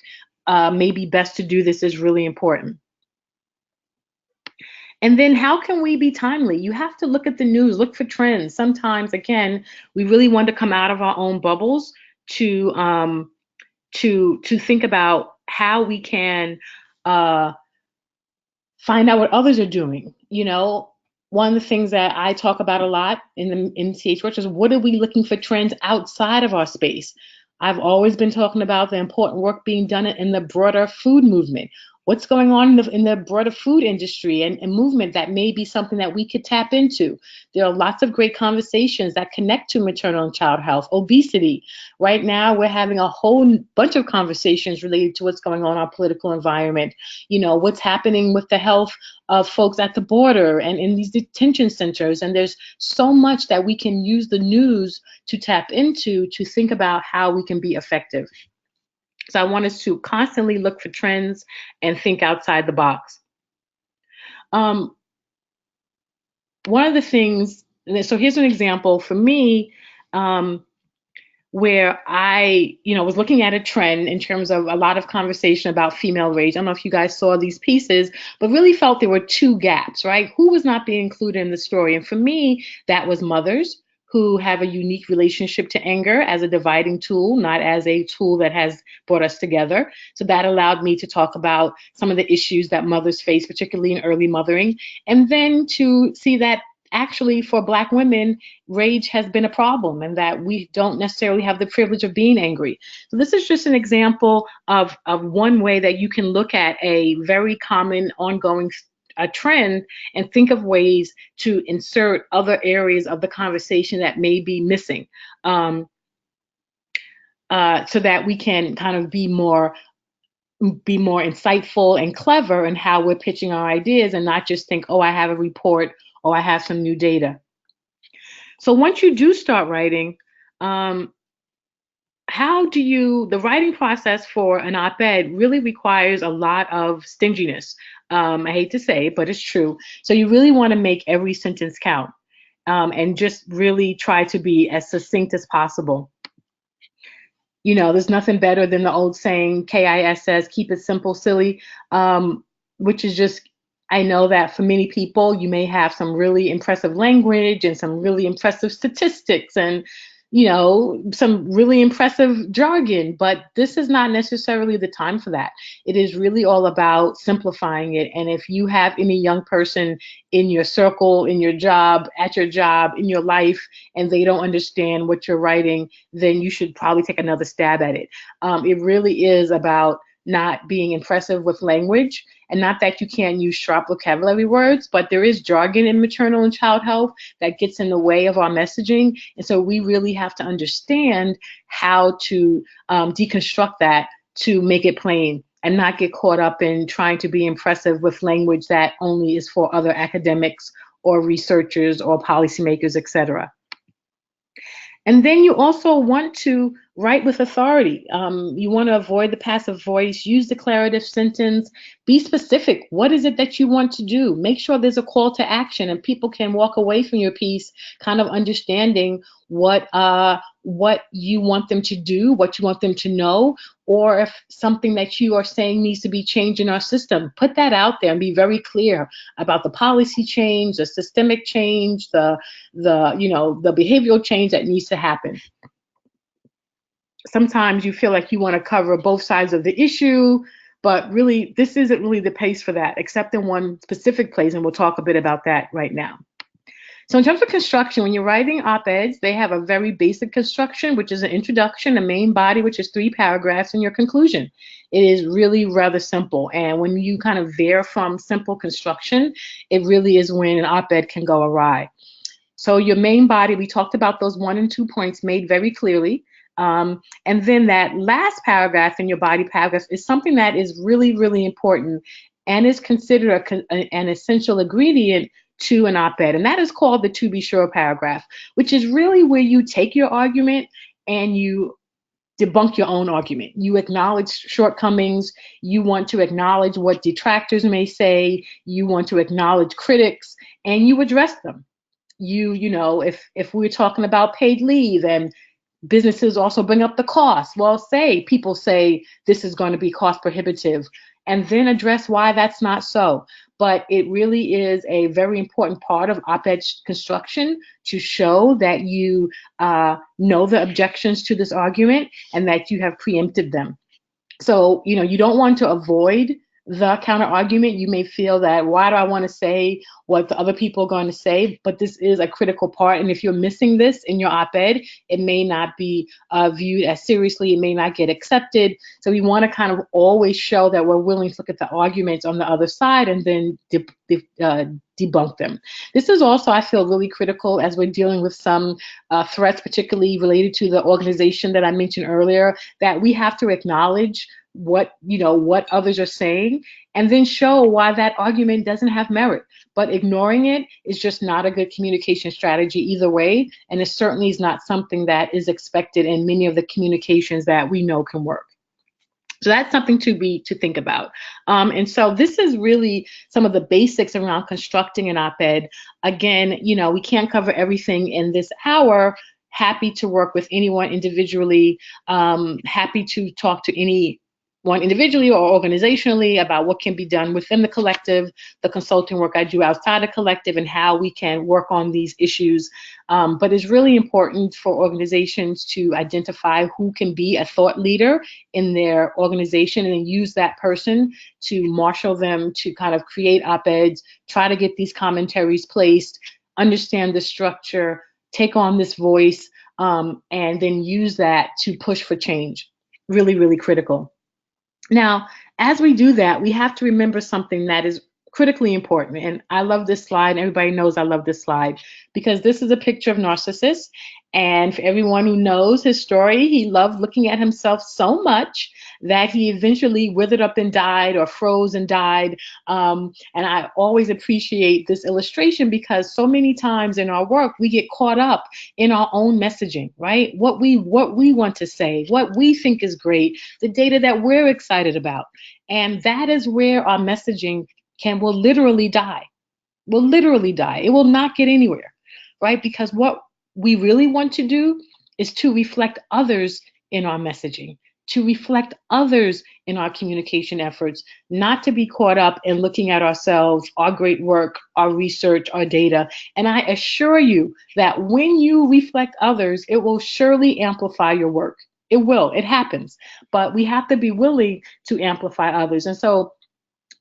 may be best to do this is really important. And then how can we be timely? You have to look at the news, look for trends. Sometimes, again, we really want to come out of our own bubbles to think about how we can find out what others are doing. One of the things that I talk about a lot in CH Works is, what are we looking for trends outside of our space? I've always been talking about the important work being done in the broader food movement. What's going on in the broader food industry and movement that may be something that we could tap into. There are lots of great conversations that connect to maternal and child health, obesity. Right now, we're having a whole bunch of conversations related to what's going on in our political environment. What's happening with the health of folks at the border and in these detention centers. And there's so much that we can use the news to tap into to think about how we can be effective. So I want us to constantly look for trends and think outside the box. One of the things, so here's an example for me, where I, was looking at a trend in terms of a lot of conversation about female rage. I don't know if you guys saw these pieces, but really felt there were two gaps, right? Who was not being included in the story? And for me, that was mothers who have a unique relationship to anger as a dividing tool, not as a tool that has brought us together. So that allowed me to talk about some of the issues that mothers face, particularly in early mothering, and then to see that actually for Black women, rage has been a problem and that we don't necessarily have the privilege of being angry. So this is just an example of one way that you can look at a very common ongoing trend and think of ways to insert other areas of the conversation that may be missing, so that we can kind of be more insightful and clever in how we're pitching our ideas and not just think, oh, I have a report or I have some new data. So once you do start writing, the writing process for an op-ed really requires a lot of stinginess. I hate to say it, but it's true. So you really want to make every sentence count, and just really try to be as succinct as possible. There's nothing better than the old saying, K.I.S. says, keep it simple, silly, which is just, I know that for many people, you may have some really impressive language and some really impressive statistics and, some really impressive jargon, but this is not necessarily the time for that. It is really all about simplifying it. And if you have any young person in your circle, in your job, at your job, in your life, and they don't understand what you're writing, then you should probably take another stab at it. It really is about not being impressive with language, and not that you can't use sharp vocabulary words, but there is jargon in maternal and child health that gets in the way of our messaging. And so we really have to understand how to deconstruct that to make it plain and not get caught up in trying to be impressive with language that only is for other academics or researchers or policymakers, etc. And then you also want to write with authority. You want to avoid the passive voice, use declarative sentence, be specific. What is it that you want to do? Make sure there's a call to action and people can walk away from your piece kind of understanding what you want them to do, what you want them to know, or if something that you are saying needs to be changed in our system. Put that out there and be very clear about the policy change, the systemic change, the behavioral change that needs to happen. Sometimes you feel like you want to cover both sides of the issue, but really this isn't really the place for that, except in one specific place, and we'll talk a bit about that right now. So in terms of construction, when you're writing op-eds, they have a very basic construction, which is an introduction, a main body, which is 3 paragraphs, and your conclusion. It is really rather simple. And when you kind of veer from simple construction, it really is when an op-ed can go awry. So your main body, we talked about those 1 and 2 points made very clearly. And then that last paragraph in your body paragraph is something that is really, really important and is considered an essential ingredient to an op-ed, and that is called the to be sure paragraph, which is really where you take your argument and you debunk your own argument. You acknowledge shortcomings. You want to acknowledge what detractors may say. You want to acknowledge critics, and you address them. If we're talking about paid leave and businesses also bring up the cost, well, people say this is going to be cost prohibitive, and then address why that's not so. but it really is a very important part of op-ed construction to show that you know the objections to this argument and that you have preempted them. So, you don't want to avoid the counter argument. You may feel that, why do I want to say what the other people are going to say? But this is a critical part. And if you're missing this in your op-ed, it may not be viewed as seriously. It may not get accepted. So we want to kind of always show that we're willing to look at the arguments on the other side and then debunk them. This is also, I feel, really critical as we're dealing with some threats, particularly related to the organization that I mentioned earlier, that we have to acknowledge what others are saying and then show why that argument doesn't have merit. But ignoring it is just not a good communication strategy either way, and it certainly is not something that is expected in many of the communications that we know can work. So that's something to think about. And so this is really some of the basics around constructing an op-ed. Again, we can't cover everything in this hour. Happy to work with anyone individually. Happy to talk to anyone individually or organizationally about what can be done within the collective, the consulting work I do outside the collective, and how we can work on these issues. But it's really important for organizations to identify who can be a thought leader in their organization and then use that person to marshal them to kind of create op-eds, try to get these commentaries placed, understand the structure, take on this voice, and then use that to push for change. Really, really critical. Now, as we do that, we have to remember something that is critically important. And I love this slide. Everybody knows I love this slide because this is a picture of Narcissus. And for everyone who knows his story, he loved looking at himself so much that he eventually withered up and died, or froze and died. And I always appreciate this illustration because so many times in our work, we get caught up in our own messaging, right? What we want to say, what we think is great, the data that we're excited about. And that is where our messaging will literally die. Will literally die. It will not get anywhere, right? Because what we really want to do is to reflect others in our messaging, to reflect others in our communication efforts, not to be caught up in looking at ourselves, our great work, our research, our data. And I assure you that when you reflect others, it will surely amplify your work. It will. It happens. But we have to be willing to amplify others. And so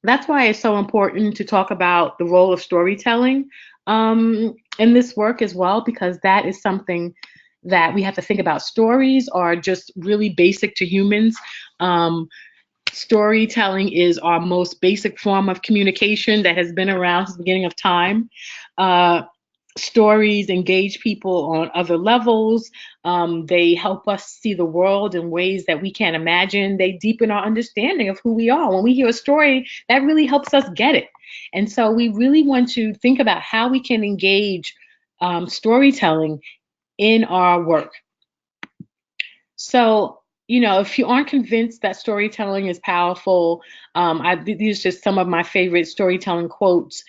that's why it's so important to talk about the role of storytelling in this work as well, because that is something that we have to think about. Stories are just really basic to humans. Storytelling is our most basic form of communication that has been around since the beginning of time. Stories engage people on other levels. They help us see the world in ways that we can't imagine. They deepen our understanding of who we are. When we hear a story, that really helps us get it. And so we really want to think about how we can engage storytelling in our work. So, if you aren't convinced that storytelling is powerful, these are just some of my favorite storytelling quotes,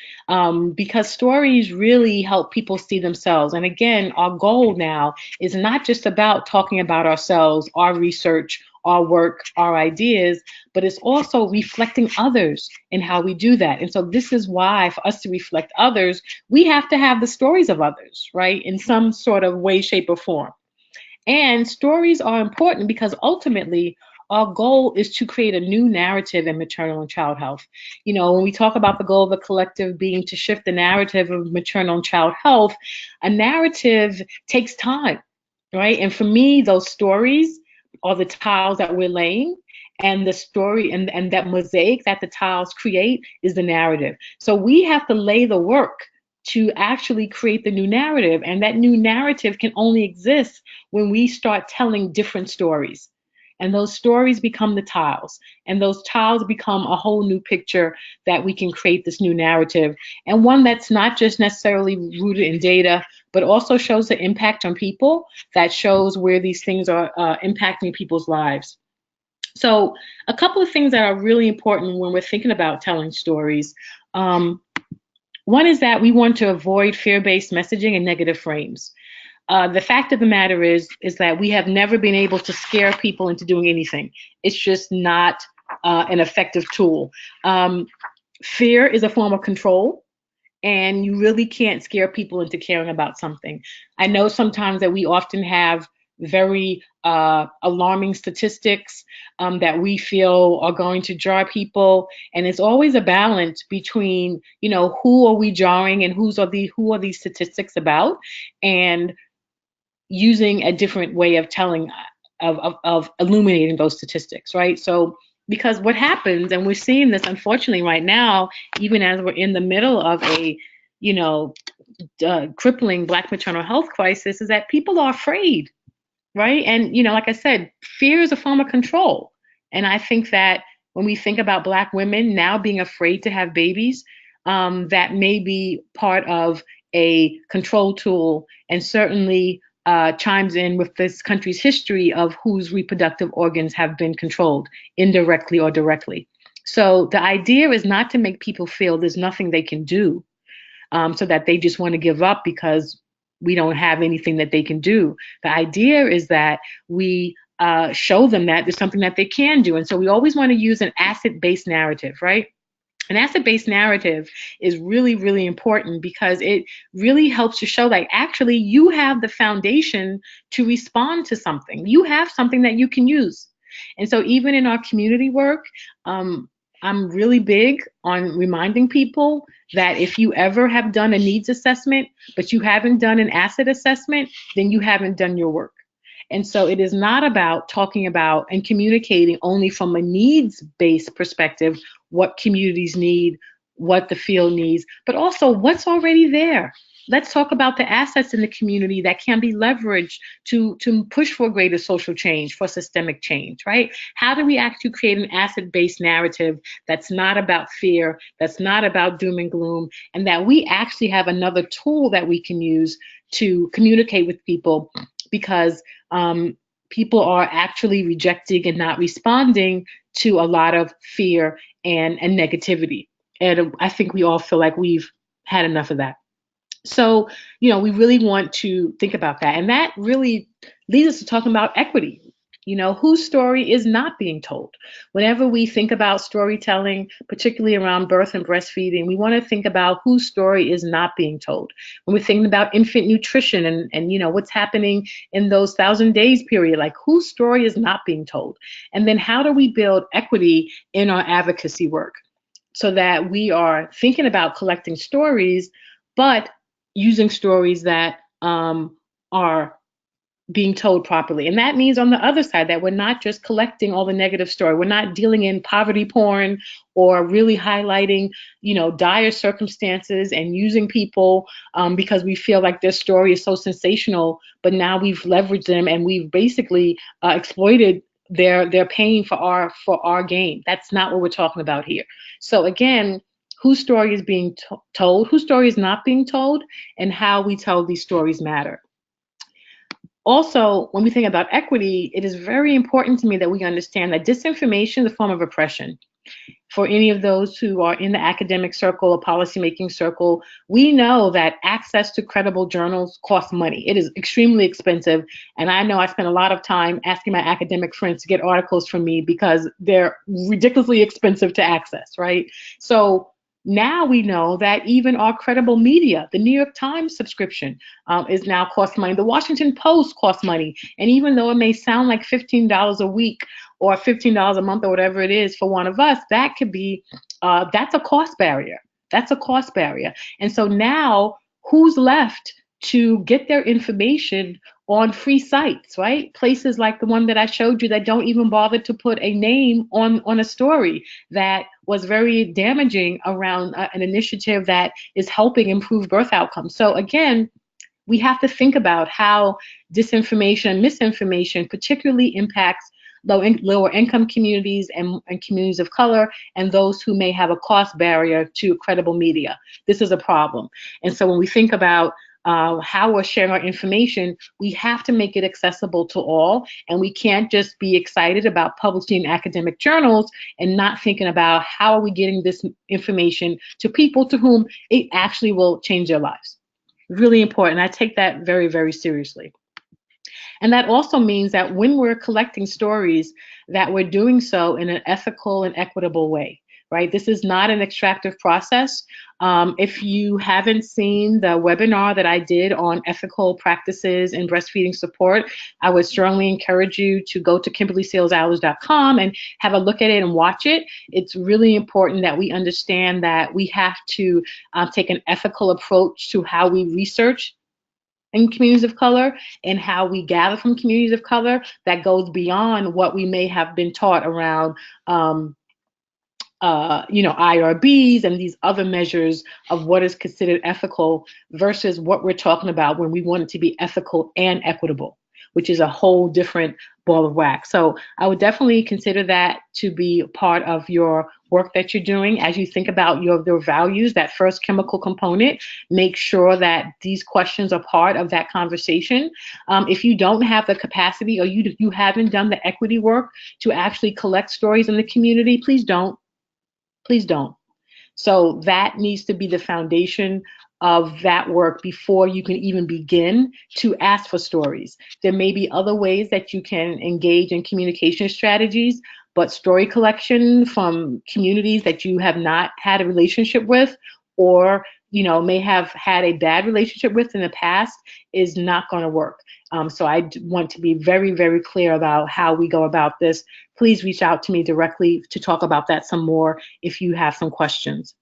because stories really help people see themselves. And again, our goal now is not just about talking about ourselves, our research, our work, our ideas, but it's also reflecting others in how we do that. And so this is why, for us to reflect others, we have to have the stories of others, right, in some sort of way, shape, or form. And stories are important because ultimately our goal is to create a new narrative in maternal and child health. When we talk about the goal of the collective being to shift the narrative of maternal and child health, a narrative takes time, right? And for me, those stories are the tiles that we're laying, and the story and that mosaic that the tiles create is the narrative. So we have to lay the work to actually create the new narrative. And that new narrative can only exist when we start telling different stories. And those stories become the tiles. And those tiles become a whole new picture that we can create this new narrative. And one that's not just necessarily rooted in data, but also shows the impact on people, that shows where these things are impacting people's lives. So a couple of things that are really important when we're thinking about telling stories. One is that we want to avoid fear-based messaging and negative frames. The fact of the matter is that we have never been able to scare people into doing anything. It's just not an effective tool. fear is a form of control, and you really can't scare people into caring about something. I know sometimes that we often have very alarming statistics that we feel are going to jar people, and it's always a balance between, you know, who are we jarring and who are these statistics about, and using a different way of telling of illuminating those statistics, right? So because what happens, and we're seeing this unfortunately right now, even as we're in the middle of a, you know, crippling Black maternal health crisis, is that people are afraid, right? And, you know, like I said, fear is a form of control. And I think that when we think about Black women now being afraid to have babies, that may be part of a control tool, and certainly chimes in with this country's history of whose reproductive organs have been controlled indirectly or directly. So the idea is not to make people feel there's nothing they can do, so that they just want to give up because we don't have anything that they can do. The idea is that we show them that there's something that they can do. And so we always want to use an asset-based narrative, right? An asset-based narrative is really, really important because it really helps to show, like, actually you have the foundation to respond to something. You have something that you can use. And so even in our community work, I'm really big on reminding people that if you ever have done a needs assessment, but you haven't done an asset assessment, then you haven't done your work. And so it is not about talking about and communicating only from a needs-based perspective, what communities need, what the field needs, but also what's already there. Let's talk about the assets in the community that can be leveraged to push for greater social change, for systemic change, right? How do we actually create an asset-based narrative that's not about fear, that's not about doom and gloom, and that we actually have another tool that we can use to communicate with people, because people are actually rejecting and not responding to a lot of fear and negativity. And I think we all feel like we've had enough of that. So, you know, we really want to think about that. And that really leads us to talking about equity. You know, whose story is not being told? Whenever we think about storytelling, particularly around birth and breastfeeding, we want to think about whose story is not being told. When we're thinking about infant nutrition and you know, what's happening in those 1,000 days period, like whose story is not being told? And then how do we build equity in our advocacy work so that we are thinking about collecting stories, but using stories that are being told properly. And that means on the other side that we're not just collecting all the negative story. We're not dealing in poverty porn or really highlighting, you know, dire circumstances and using people because we feel like their story is so sensational, but now we've leveraged them and we've basically exploited their pain for our gain. That's not what we're talking about here. So again, whose story is being told, whose story is not being told, and how we tell these stories matter. Also, when we think about equity, it is very important to me that we understand that disinformation is a form of oppression. For any of those who are in the academic circle or policymaking circle, we know that access to credible journals costs money. It is extremely expensive. And I know I spend a lot of time asking my academic friends to get articles from me because they're ridiculously expensive to access, right? So now we know that even our credible media, the New York Times subscription, is now cost money. The Washington Post costs money. And even though it may sound like $15 a week or $15 a month or whatever it is for one of us, that could be, that's a cost barrier. That's a cost barrier. And so now who's left to get their information on free sites, right? Places like the one that I showed you that don't even bother to put a name on a story that was very damaging around an initiative that is helping improve birth outcomes. So again, we have to think about how disinformation and misinformation particularly impacts lower income communities and communities of color and those who may have a cost barrier to credible media. This is a problem. And so when we think about how we're sharing our information, we have to make it accessible to all. And we can't just be excited about publishing academic journals and not thinking about how are we getting this information to people to whom it actually will change their lives. Really important. I take that very, very seriously. And that also means that when we're collecting stories, that we're doing so in an ethical and equitable way. right? This is not an extractive process. If you haven't seen the webinar that I did on ethical practices in breastfeeding support, I would strongly encourage you to go to KimberlySalesHours.com and have a look at it and watch it. It's really important that we understand that we have to take an ethical approach to how we research in communities of color and how we gather from communities of color that goes beyond what we may have been taught around IRBs and these other measures of what is considered ethical versus what we're talking about when we want it to be ethical and equitable, which is a whole different ball of wax. So I would definitely consider that to be part of your work that you're doing as you think about your values, that first chemical component. Make sure that these questions are part of that conversation. If you don't have the capacity or you haven't done the equity work to actually collect stories in the community, please don't. Please don't. So that needs to be the foundation of that work before you can even begin to ask for stories. There may be other ways that you can engage in communication strategies, but story collection from communities that you have not had a relationship with or may have had a bad relationship with in the past is not going to work. So I want to be very, very clear about how we go about this. Please reach out to me directly to talk about that some more if you have some questions.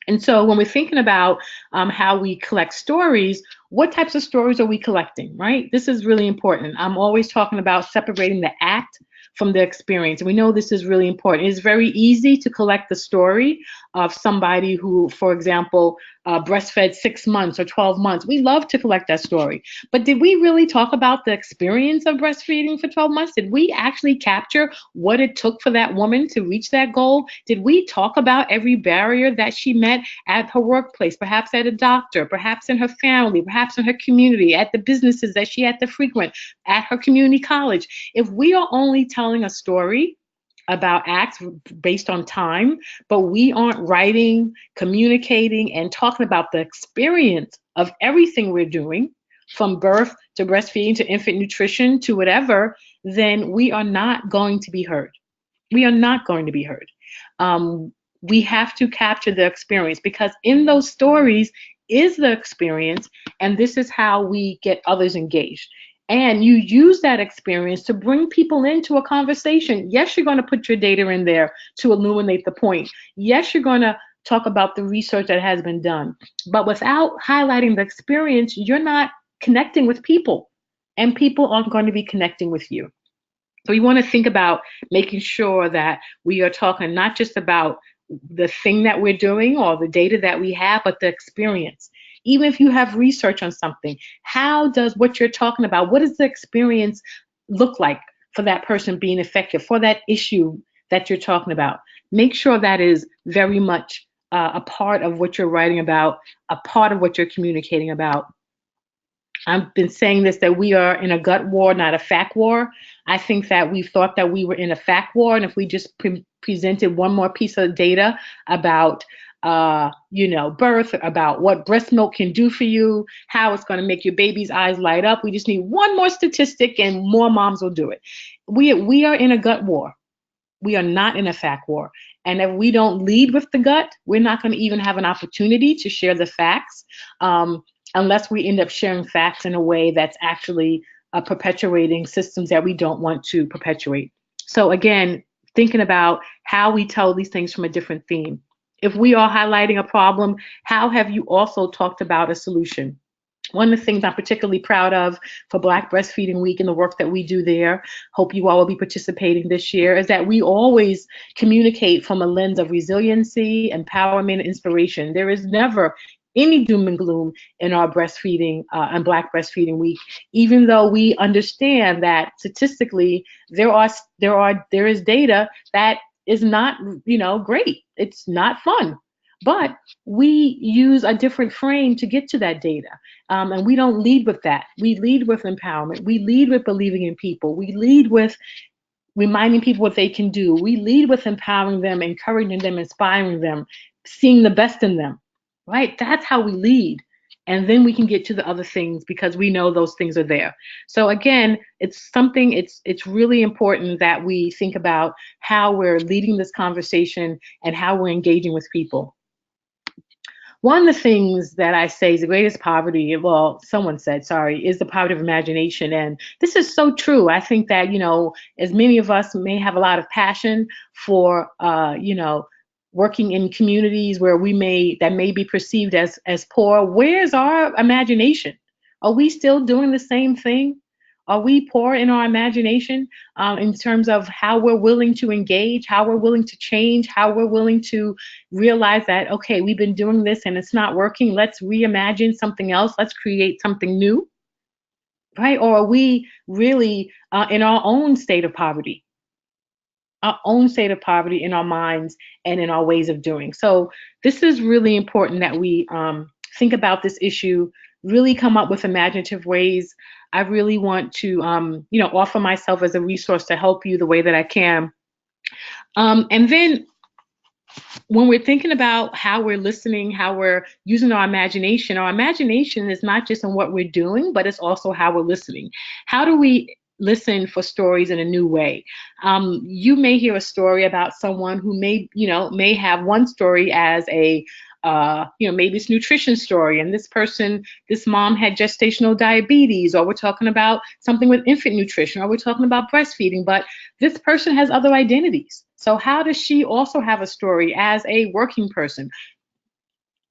And so when we're thinking about how we collect stories, what types of stories are we collecting, right? This is really important. I'm always talking about separating the act from the experience. And we know this is really important. It's very easy to collect the story of somebody who, for example, breastfed 6 months or 12 months. We love to collect that story. But did we really talk about the experience of breastfeeding for 12 months? Did we actually capture what it took for that woman to reach that goal? Did we talk about every barrier that she met at her workplace, perhaps at a doctor, perhaps in her family, perhaps in her community, at the businesses that she had to frequent, at her community college? If we are only telling a story about acts based on time, but we aren't writing, communicating, and talking about the experience of everything we're doing, from birth to breastfeeding to infant nutrition to whatever, then we are not going to be heard. We are not going to be heard. We have to capture the experience because in those stories is the experience, and this is how we get others engaged. And you use that experience to bring people into a conversation. Yes, you're going to put your data in there to illuminate the point. Yes, you're going to talk about the research that has been done. But without highlighting the experience, you're not connecting with people, and people aren't going to be connecting with you. So we want to think about making sure that we are talking not just about the thing that we're doing or the data that we have, but the experience. Even if you have research on something, how does what you're talking about, what does the experience look like for that person being effective, for that issue that you're talking about? Make sure that is very much a part of what you're writing about, a part of what you're communicating about. I've been saying this, that we are in a gut war, not a fact war. I think that we thought that we were in a fact war, and if we just presented one more piece of data about birth, about what breast milk can do for you, how it's going to make your baby's eyes light up. We just need one more statistic and more moms will do it. We are in a gut war. We are not in a fact war. And if we don't lead with the gut, we're not going to even have an opportunity to share the facts unless we end up sharing facts in a way that's actually perpetuating systems that we don't want to perpetuate. So again, thinking about how we tell these things from a different theme. If we are highlighting a problem, how have you also talked about a solution? One of the things I'm particularly proud of for Black Breastfeeding Week and the work that we do there, hope you all will be participating this year, is that we always communicate from a lens of resiliency, empowerment, and inspiration. There is never any doom and gloom in our breastfeeding and Black Breastfeeding Week, even though we understand that statistically there is data that is not, great. It's not fun. But we use a different frame to get to that data. And we don't lead with that. We lead with empowerment. We lead with believing in people. We lead with reminding people what they can do. We lead with empowering them, encouraging them, inspiring them, seeing the best in them, right? That's how we lead. and then we can get to the other things because we know those things are there. So again, it's really important that we think about how we're leading this conversation and how we're engaging with people. One of the things that I say is the greatest poverty, well, someone said, sorry, is the poverty of imagination. And this is so true. I think that, as many of us may have a lot of passion for, working in communities where that may be perceived as poor, where's our imagination? Are we still doing the same thing? Are we poor in our imagination in terms of how we're willing to engage, how we're willing to change, how we're willing to realize that, okay, we've been doing this and it's not working. Let's reimagine something else. Let's create something new, right? Or are we really in our own state of poverty? Our own state of poverty in our minds and in our ways of doing. So this is really important that we think about this issue, really come up with imaginative ways. I really want to, offer myself as a resource to help you the way that I can. And then when we're thinking about how we're listening, how we're using our imagination is not just in what we're doing, but it's also how we're listening. How do we listen for stories in a new way? You may hear a story about someone who may have one story as a maybe it's nutrition story, and this mom had gestational diabetes, or we're talking about something with infant nutrition, or we're talking about breastfeeding, but this person has other identities. So how does she also have a story as a working person?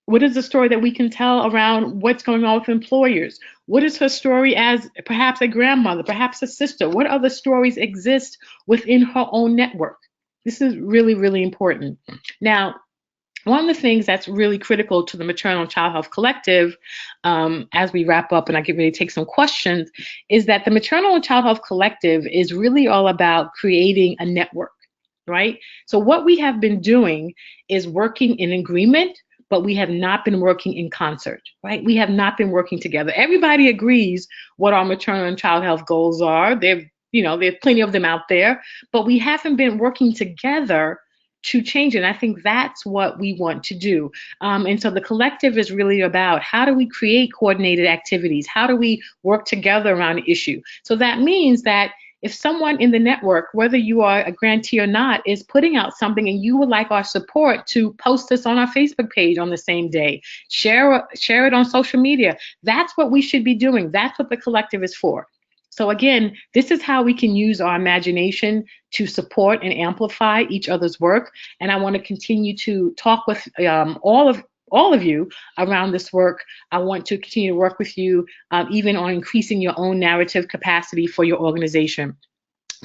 What is the story that we can tell around what's going on with employers? What is her story as perhaps a grandmother, perhaps a sister? What other stories exist within her own network? This is really, really important. Now, one of the things that's really critical to the Maternal Child Health Collective, as we wrap up and I get ready to take some questions, is that the Maternal and Child Health Collective is really all about creating a network, right? So what we have been doing is working in agreement, but we have not been working in concert, right? We have not been working together. Everybody agrees what our maternal and child health goals are. There's plenty of them out there, but we haven't been working together to change it. And I think that's what we want to do. And so the collective is really about how do we create coordinated activities? How do we work together around an issue? So that means that if someone in the network, whether you are a grantee or not, is putting out something and you would like our support to post this on our Facebook page on the same day, share it on social media, that's what we should be doing. That's what the collective is for. So again, this is how we can use our imagination to support and amplify each other's work. And I want to continue to talk with all of you around this work. I want to continue to work with you even on increasing your own narrative capacity for your organization.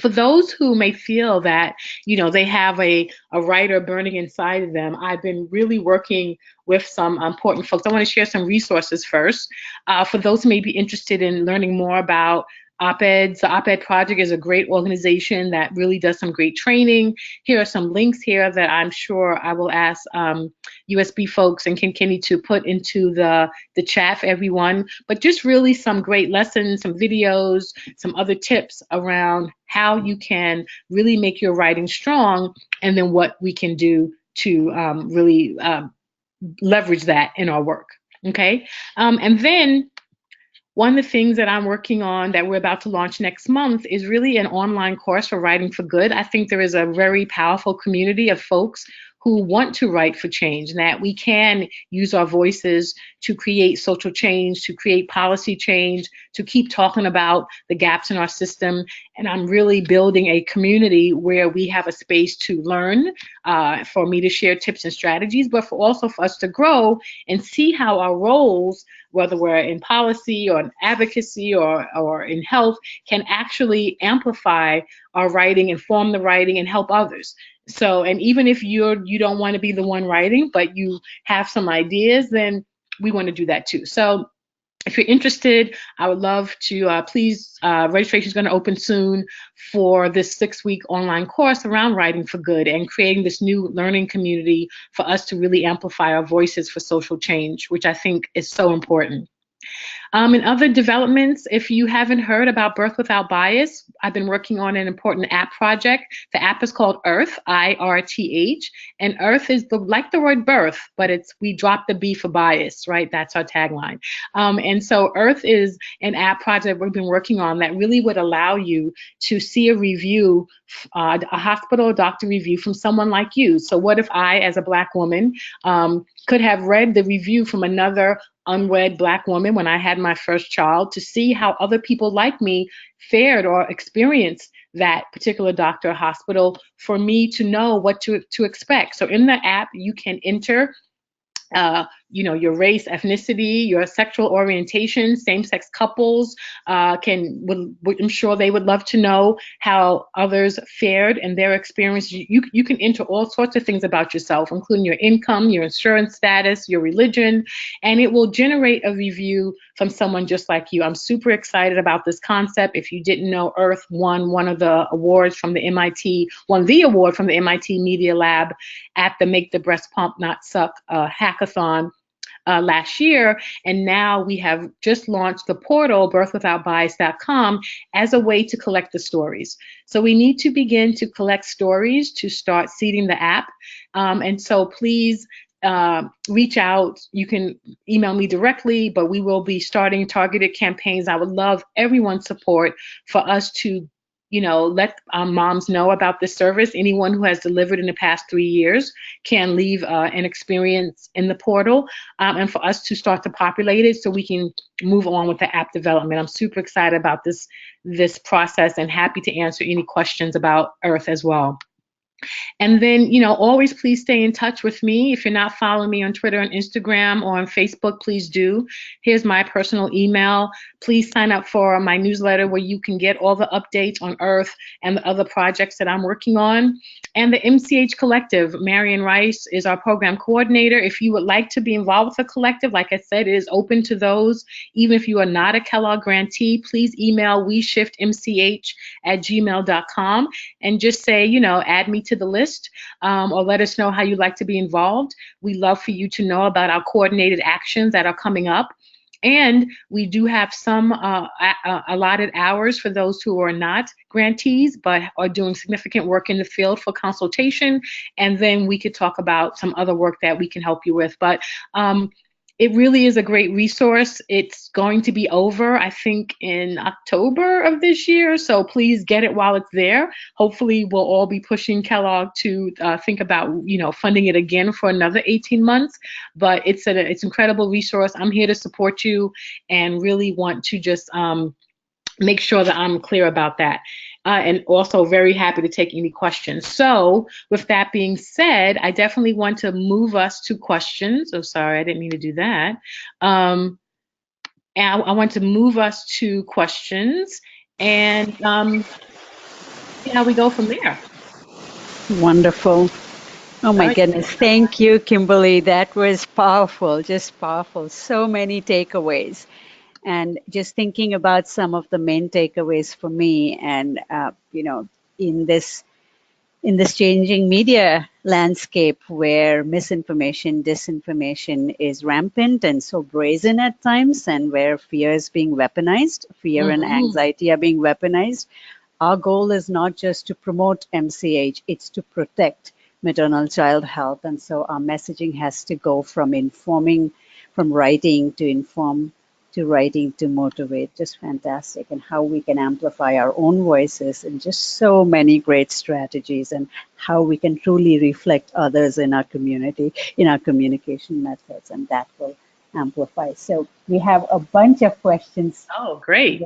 For those who may feel that, they have a writer burning inside of them, I've been really working with some important folks. I want to share some resources first. For those who may be interested in learning more about op-eds, the Op-Ed Project is a great organization that really does some great training. Here are some links here that I'm sure I will ask USB folks and Kenny to put into the chat for everyone. But just really some great lessons, some videos, some other tips around how you can really make your writing strong, and then what we can do to really leverage that in our work. Okay, and then one of the things that I'm working on that we're about to launch next month is really an online course for Writing for Good. I think there is a very powerful community of folks who want to write for change, and that we can use our voices to create social change, to create policy change, to keep talking about the gaps in our system. And I'm really building a community where we have a space to learn, for me to share tips and strategies, but also for us to grow and see how our roles, whether we're in policy or in advocacy or in health, can actually amplify our writing, inform the writing, and help others. So, and even if you don't want to be the one writing, but you have some ideas, then we want to do that too. So if you're interested, I would love to please, registration is going to open soon for this 6-week online course around Writing for Good and creating this new learning community for us to really amplify our voices for social change, which I think is so important. In other developments, if you haven't heard about Birth Without Bias, I've been working on an important app project. The app is called Earth, IRTH, and Earth is like the word birth, but we drop the B for bias, right? That's our tagline. And so Earth is an app project we've been working on that really would allow you to see a review, a hospital doctor review from someone like you. So what if I, as a Black woman, could have read the review from another unwed Black woman when I had my first child, to see how other people like me fared or experienced that particular doctor or hospital, for me to know what to expect. So in the app, you can enter your race, ethnicity, your sexual orientation. Same-sex couples I'm sure they would love to know how others fared and their experience. You can enter all sorts of things about yourself, including your income, your insurance status, your religion, and it will generate a review from someone just like you. I'm super excited about this concept. If you didn't know, Earth won the award from the MIT Media Lab at the Make the Breast Pump Not Suck hackathon last year, and now we have just launched the portal birthwithoutbias.com as a way to collect the stories. So we need to begin to collect stories to start seeding the app, and so please reach out. You can email me directly, but we will be starting targeted campaigns. I would love everyone's support for us to let moms know about this service. Anyone who has delivered in the past 3 years can leave an experience in the portal, and for us to start to populate it so we can move on with the app development. I'm super excited about this process and happy to answer any questions about Earth as well. And then, always please stay in touch with me. If you're not following me on Twitter and Instagram or on Facebook, please do. Here's my personal email. Please sign up for my newsletter where you can get all the updates on Earth and the other projects that I'm working on. And the MCH Collective, Marian Rice is our program coordinator. If you would like to be involved with the collective, like I said, it is open to those. Even if you are not a Kellogg grantee, please email weshiftmch@gmail.com and just say, add me to the list, or let us know how you'd like to be involved. We love for you to know about our coordinated actions that are coming up. And we do have some allotted hours for those who are not grantees but are doing significant work in the field for consultation. And then we could talk about some other work that we can help you with. But it really is a great resource. It's going to be over, I think, in October of this year. So please get it while it's there. Hopefully, we'll all be pushing Kellogg to think about, funding it again for another 18 months. But it's an incredible resource. I'm here to support you and really want to just make sure that I'm clear about that. And also very happy to take any questions. So with that being said, I definitely want to move us to questions. Oh, sorry, I didn't mean to do that. And I want to move us to questions and see how we go from there.
Wonderful. Oh my goodness. Thank you, Kimberly. That was powerful, just powerful. So many takeaways. And just thinking about some of the main takeaways for me, and in this changing media landscape where misinformation, disinformation is rampant and so brazen at times, and where fear is being weaponized, fear and anxiety are being weaponized, our goal is not just to promote MCH, it's to protect maternal child health. And so our messaging has to go from informing, from writing to inform, to writing to motivate. Just fantastic. And how we can amplify our own voices, and just so many great strategies, and how we can truly reflect others in our community, in our communication methods, and that will amplify. So we have a bunch of questions.
Oh, great.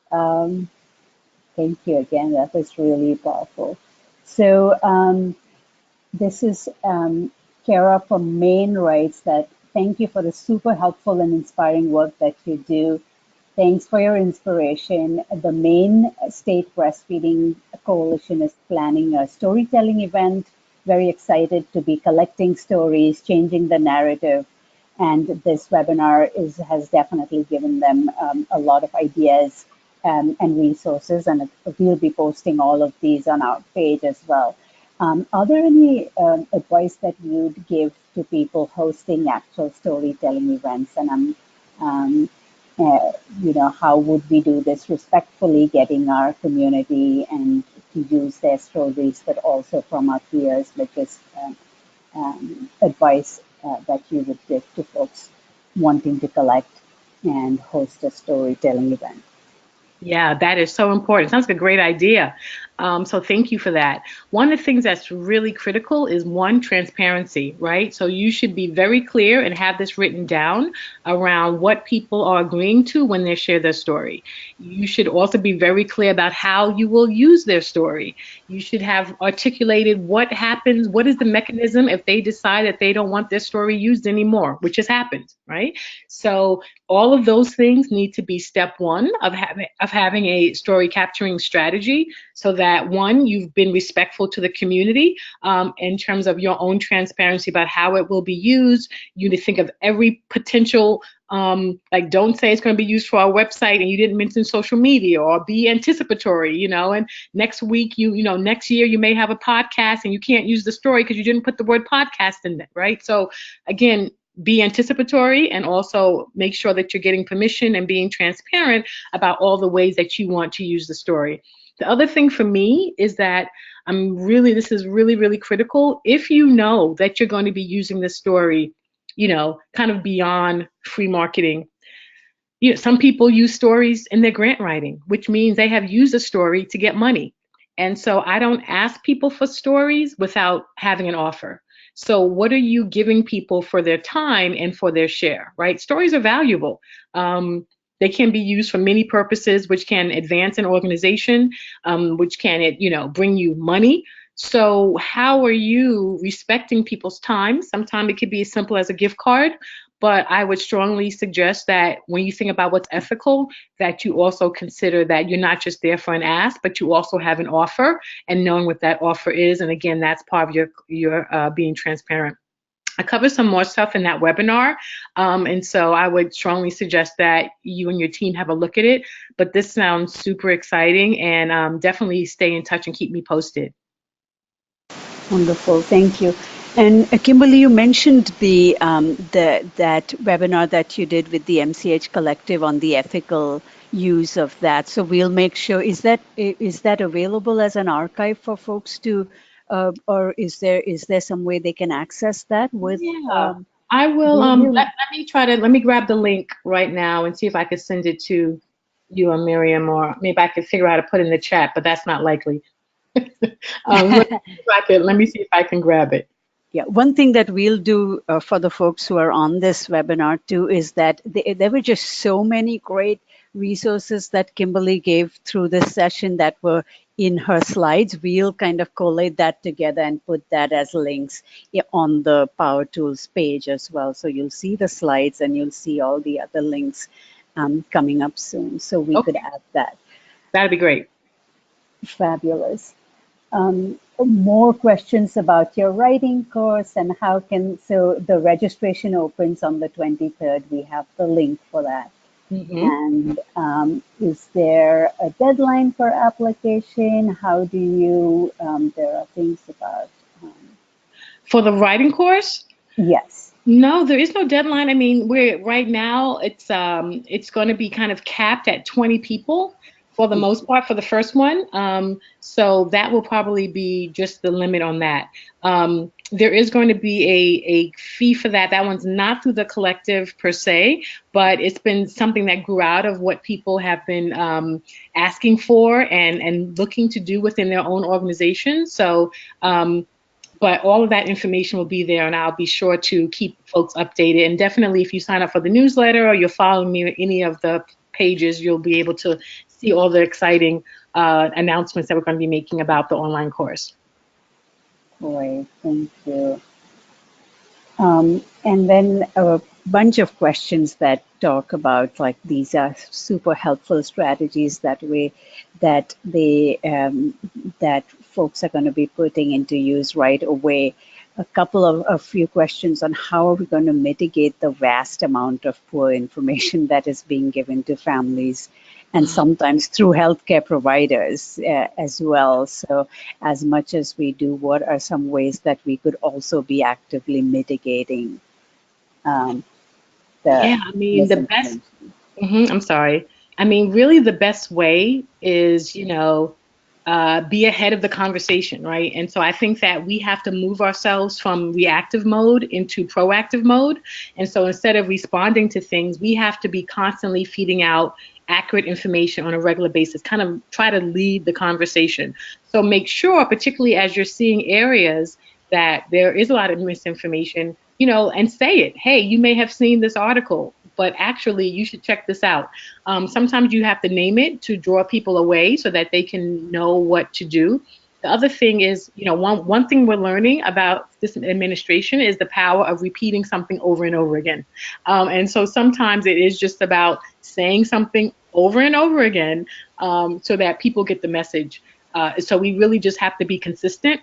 Thank you again. That was really powerful. So this is Kara from Maine writes that, thank you for the super helpful and inspiring work that you do. Thanks for your inspiration. The Maine State Breastfeeding Coalition is planning a storytelling event. Very excited to be collecting stories, changing the narrative. And this webinar has definitely given them a lot of ideas and resources. And we'll be posting all of these on our page as well. Are there any advice that you'd give to people hosting actual storytelling events? And how would we do this respectfully, getting our community and to use their stories, but also from our peers, but just advice that you would give to folks wanting to collect and host a storytelling event.
Yeah, that is so important. Sounds like a great idea. So thank you for that. One of the things that's really critical is one, transparency, right? So you should be very clear and have this written down around what people are agreeing to when they share their story. You should also be very clear about how you will use their story. You should have articulated what happens, what is the mechanism if they decide that they don't want their story used anymore, which has happened, right? So all of those things need to be step one of having a story capturing strategy, so that one, you've been respectful to the community in terms of your own transparency about how it will be used. You need to think of every potential, like, don't say it's going to be used for our website and you didn't mention social media, or be anticipatory, and next week, next year you may have a podcast and you can't use the story because you didn't put the word podcast in it, right? So again, be anticipatory, and also make sure that you're getting permission and being transparent about all the ways that you want to use the story. The other thing for me is that this is really, really critical. If you know that you're going to be using this story, kind of beyond free marketing, some people use stories in their grant writing, which means they have used a story to get money. And so I don't ask people for stories without having an offer. So what are you giving people for their time and for their share, right? Stories are valuable. They can be used for many purposes, which can advance an organization, which can, bring you money. So how are you respecting people's time? Sometimes it could be as simple as a gift card, but I would strongly suggest that when you think about what's ethical, that you also consider that you're not just there for an ask, but you also have an offer, and knowing what that offer is. And again, that's part of your being transparent. I cover some more stuff in that webinar. And so I would strongly suggest that you and your team have a look at it. But this sounds super exciting, and definitely stay in touch and keep me posted.
Wonderful, thank you. And Kimberly, you mentioned that webinar that you did with the MCH Collective on the ethical use of that. So we'll make sure, is that available as an archive for folks to, or is there some way they can access that with?
Yeah, I will. Let me grab the link right now and see if I can send it to you or Miriam, or maybe I could figure out how to put it in the chat, but that's not likely. Let me see if I can grab it.
Yeah, one thing that we'll do for the folks who are on this webinar too is that there were just so many great resources that Kimberly gave through this session that were in her slides. We'll kind of collate that together and put that as links on the Power Tools page as well. So you'll see the slides and you'll see all the other links coming up soon. So we could add that.
That'd be great.
Fabulous. More questions about your writing course and so the registration opens on the 23rd. We have the link for that. Mm-hmm. And is there a deadline for application? How do you, there are things about.
For the writing course?
Yes.
No, there is no deadline. I mean, right now it's going to be kind of capped at 20 people for the most part for the first one. So that will probably be just the limit on that. There is going to be a fee for that. That one's not through the collective per se, but it's been something that grew out of what people have been asking for and looking to do within their own organization. So but all of that information will be there, and I'll be sure to keep folks updated. And definitely, if you sign up for the newsletter or you're following me on any of the pages, you'll be able to see all the exciting announcements that we're going to be making about the online course.
Great, thank you. And then a bunch of questions that talk about, like, these are super helpful strategies that folks are going to be putting into use right away. A few questions on how are we going to mitigate the vast amount of poor information that is being given to families, and sometimes through healthcare providers as well. So as much as we do, what are some ways that we could also be actively mitigating
the best. I'm sorry. I mean, really, the best way is, be ahead of the conversation, right? And so I think that we have to move ourselves from reactive mode into proactive mode. And so instead of responding to things, we have to be constantly feeding out accurate information on a regular basis, kind of try to lead the conversation. So make sure, particularly as you're seeing areas that there is a lot of misinformation, and say it. Hey, you may have seen this article, but actually you should check this out. Sometimes you have to name it to draw people away so that they can know what to do. The other thing is, one thing we're learning about this administration is the power of repeating something over and over again. And so sometimes it is just about saying something over and over again so that people get the message. So we really just have to be consistent.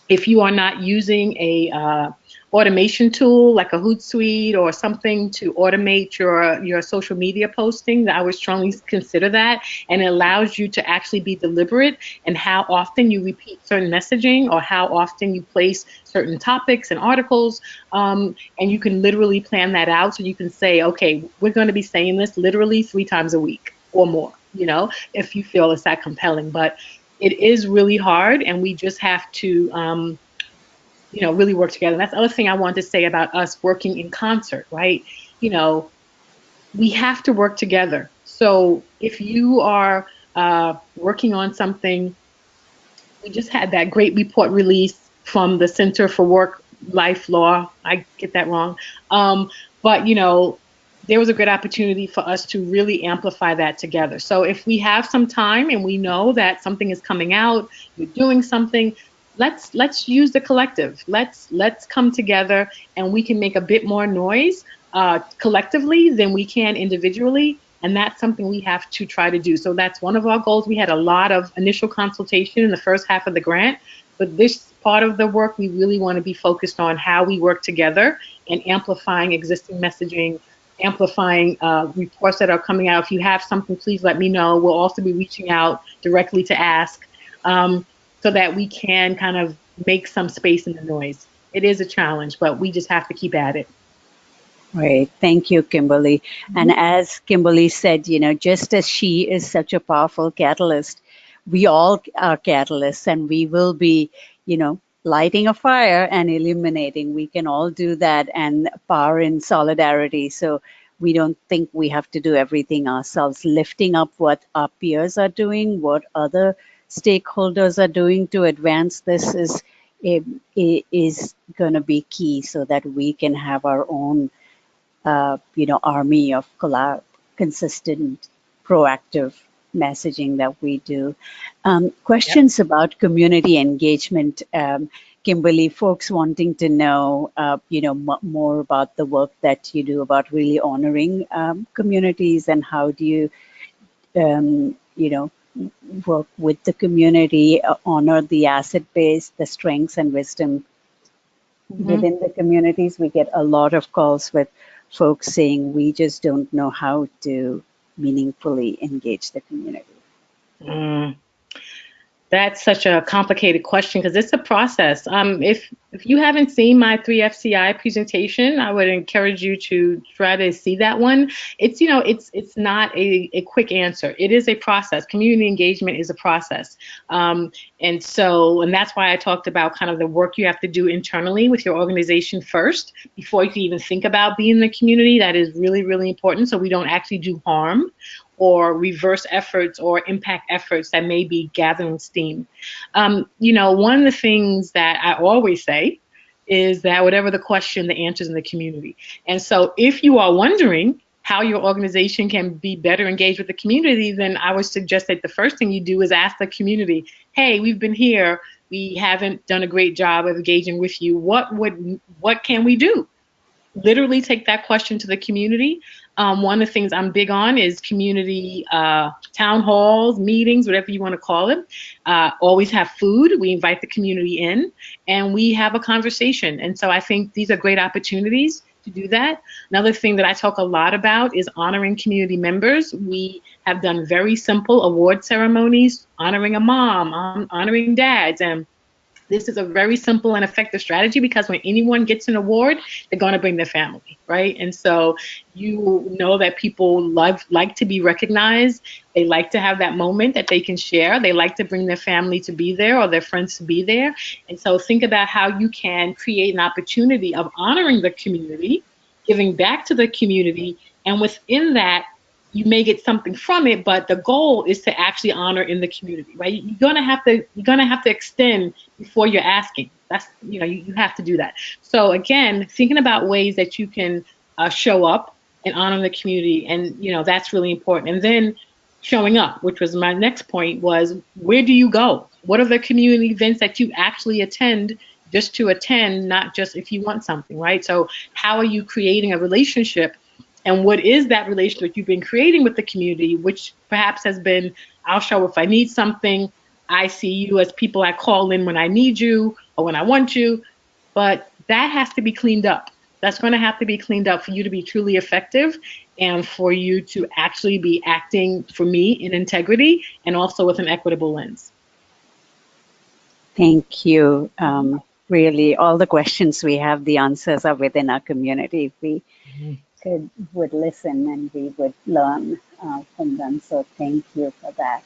If you are not using a automation tool like a Hootsuite or something to automate your social media posting, I would strongly consider that. And it allows you to actually be deliberate in how often you repeat certain messaging or how often you place certain topics and articles. And you can literally plan that out. So you can say, okay, we're going to be saying this literally 3 times a week or more, if you feel it's that compelling. But it is really hard, and we just have to, really work together. And that's the other thing I want to say about us working in concert, right? We have to work together. So if you are working on something, we just had that great report release from the Center for Work-Life Law. I get that wrong. But, there was a great opportunity for us to really amplify that together. So if we have some time and we know that something is coming out, you're doing something, let's use the collective. Let's come together, and we can make a bit more noise collectively than we can individually. And that's something we have to try to do. So that's one of our goals. We had a lot of initial consultation in the first half of the grant, but this part of the work, we really want to be focused on how we work together and amplifying existing messaging, amplifying reports that are coming out. If you have something, please let me know. We'll also be reaching out directly to ask so that we can kind of make some space in the noise. It is a challenge, but we just have to keep at it.
Right. Thank you, Kimberly. And as Kimberly said, just as she is such a powerful catalyst, we all are catalysts, and we will be, lighting a fire and illuminating. We can all do that and power in solidarity. So we don't think we have to do everything ourselves. Lifting up what our peers are doing, what other stakeholders are doing to advance this is going to be key, so that we can have our own army of consistent, proactive messaging that we do. Questions about community engagement, Kimberly, folks wanting to know, more about the work that you do about really honoring communities, and how do you, work with the community, honor the asset base, the strengths and wisdom within the communities. We get a lot of calls with folks saying we just don't know how to meaningfully engage the community.
That's such a complicated question because it's a process. If you haven't seen my 3FCI presentation, I would encourage you to try to see that one. It's not a quick answer. It is a process. Community engagement is a process. And that's why I talked about kind of the work you have to do internally with your organization first before you can even think about being in the community. That is really, really important, so we don't actually do harm or reverse efforts or impact efforts that may be gathering steam. One of the things that I always say is that whatever the question, the answer's in the community. And so if you are wondering how your organization can be better engaged with the community, then I would suggest that the first thing you do is ask the community, hey, we've been here, we haven't done a great job of engaging with you. What can we do? Literally take that question to the community. One of the things I'm big on is community town halls, meetings, whatever you want to call it. Always have food. We invite the community in, and we have a conversation. And so I think these are great opportunities to do that. Another thing that I talk a lot about is honoring community members. We have done very simple award ceremonies, honoring a mom, honoring dads, and This is a very simple and effective strategy, because when anyone gets an award, they're going to bring their family, right? And so you know that people like to be recognized. They like to have that moment that they can share. They like to bring their family to be there or their friends to be there. And so think about how you can create an opportunity of honoring the community, giving back to the community, and within that, you may get something from it, but the goal is to actually honor in the community, right? You're gonna have to extend before you're asking. That's, you have to do that. So again, thinking about ways that you can show up and honor the community, and that's really important. And then showing up, which was my next point, was where do you go? What are the community events that you actually attend, just to attend, not just if you want something, right? So how are you creating a relationship? And what is that relationship you've been creating with the community, which perhaps has been, I'll show if I need something. I see you as people I call in when I need you or when I want you. But that has to be cleaned up. That's going to have to be cleaned up for you to be truly effective, and for you to actually be acting, for me, in integrity and also with an equitable lens.
Thank you. Really, all the questions we have, the answers are within our community. If we would listen and we would learn from them. So thank you for that.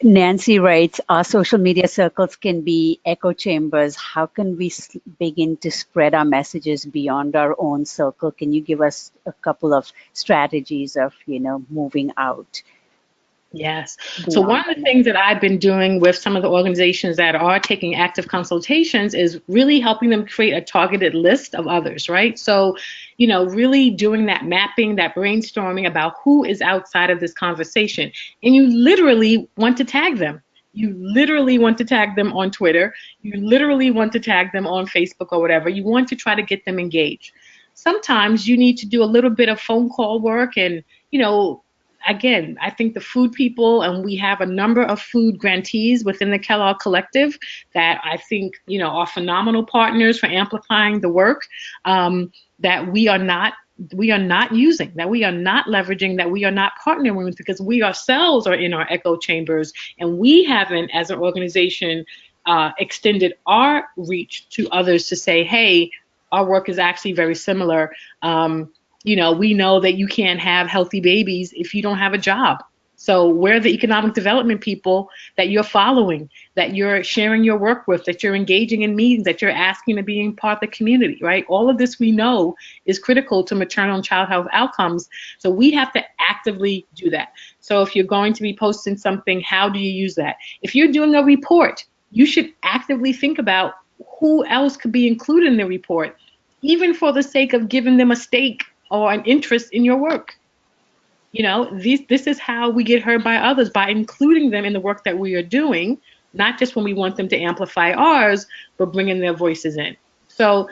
Nancy writes, our social media circles can be echo chambers. How can we begin to spread our messages beyond our own circle? Can you give us a couple of strategies of, moving out?
Yes. So one of the things that I've been doing with some of the organizations that are taking active consultations is really helping them create a targeted list of others, right? So, really doing that mapping, that brainstorming about who is outside of this conversation. And you literally want to tag them. You literally want to tag them on Twitter. You literally want to tag them on Facebook or whatever. You want to try to get them engaged. Sometimes you need to do a little bit of phone call work, and, again, I think the food people, and we have a number of food grantees within the Kellogg Collective that I think, are phenomenal partners for amplifying the work that we are not using, that we are not leveraging, that we are not partnering with, because we ourselves are in our echo chambers, and we haven't, as an organization, extended our reach to others to say, hey, our work is actually very similar. We know that you can't have healthy babies if you don't have a job. So we're the economic development people that you're following, that you're sharing your work with, that you're engaging in meetings, that you're asking to be in part of the community, right? All of this we know is critical to maternal and child health outcomes. So we have to actively do that. So if you're going to be posting something, how do you use that? If you're doing a report, you should actively think about who else could be included in the report, even for the sake of giving them a stake or an interest in your work. This is how we get heard by others, by including them in the work that we are doing, not just when we want them to amplify ours, but bringing their voices in. So,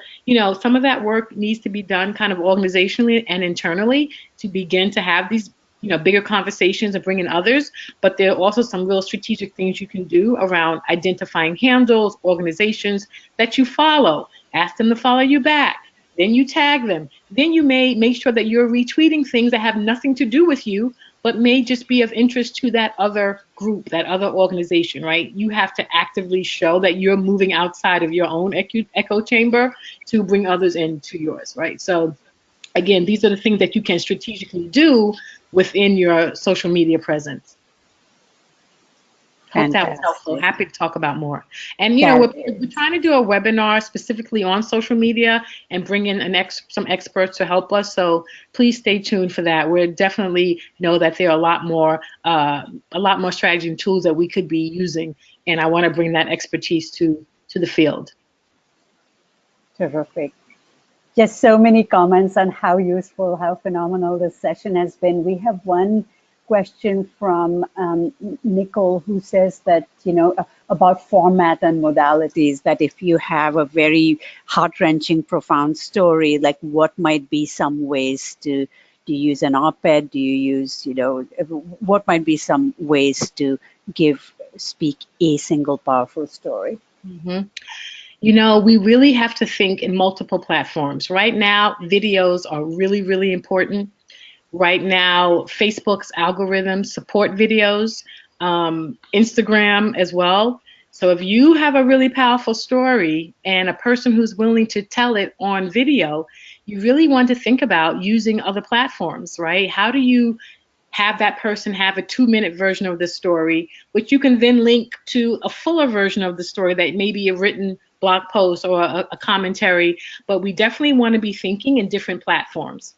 some of that work needs to be done kind of organizationally and internally to begin to have these, bigger conversations and bring in others. But there are also some real strategic things you can do around identifying handles, organizations that you follow. Ask them to follow you back. Then you tag them. Then you may make sure that you're retweeting things that have nothing to do with you, but may just be of interest to that other group, that other organization, right? You have to actively show that you're moving outside of your own echo chamber to bring others into yours, right? So again, these are the things that you can strategically do within your social media presence. Hope that was helpful. Happy to talk about more. And we're trying to do a webinar specifically on social media and bring in some experts to help us. So please stay tuned for that. We definitely know that there are a lot more strategy and tools that we could be using, and I want to bring that expertise to the field.
Terrific. Just so many comments on how useful, how phenomenal this session has been. We have one question from Nicole, who says that, about format and modalities, that if you have a very heart-wrenching, profound story, like what might be some ways to, do you use an op-ed? Do you use, what might be some ways to speak a single powerful story?
Mm-hmm. We really have to think in multiple platforms. Right now, videos are really, really important. Right now, Facebook's algorithms support videos, Instagram as well. So if you have a really powerful story and a person who's willing to tell it on video, you really want to think about using other platforms, right? How do you have that person have a 2-minute version of the story, which you can then link to a fuller version of the story that may be a written blog post or a commentary, but we definitely want to be thinking in different platforms.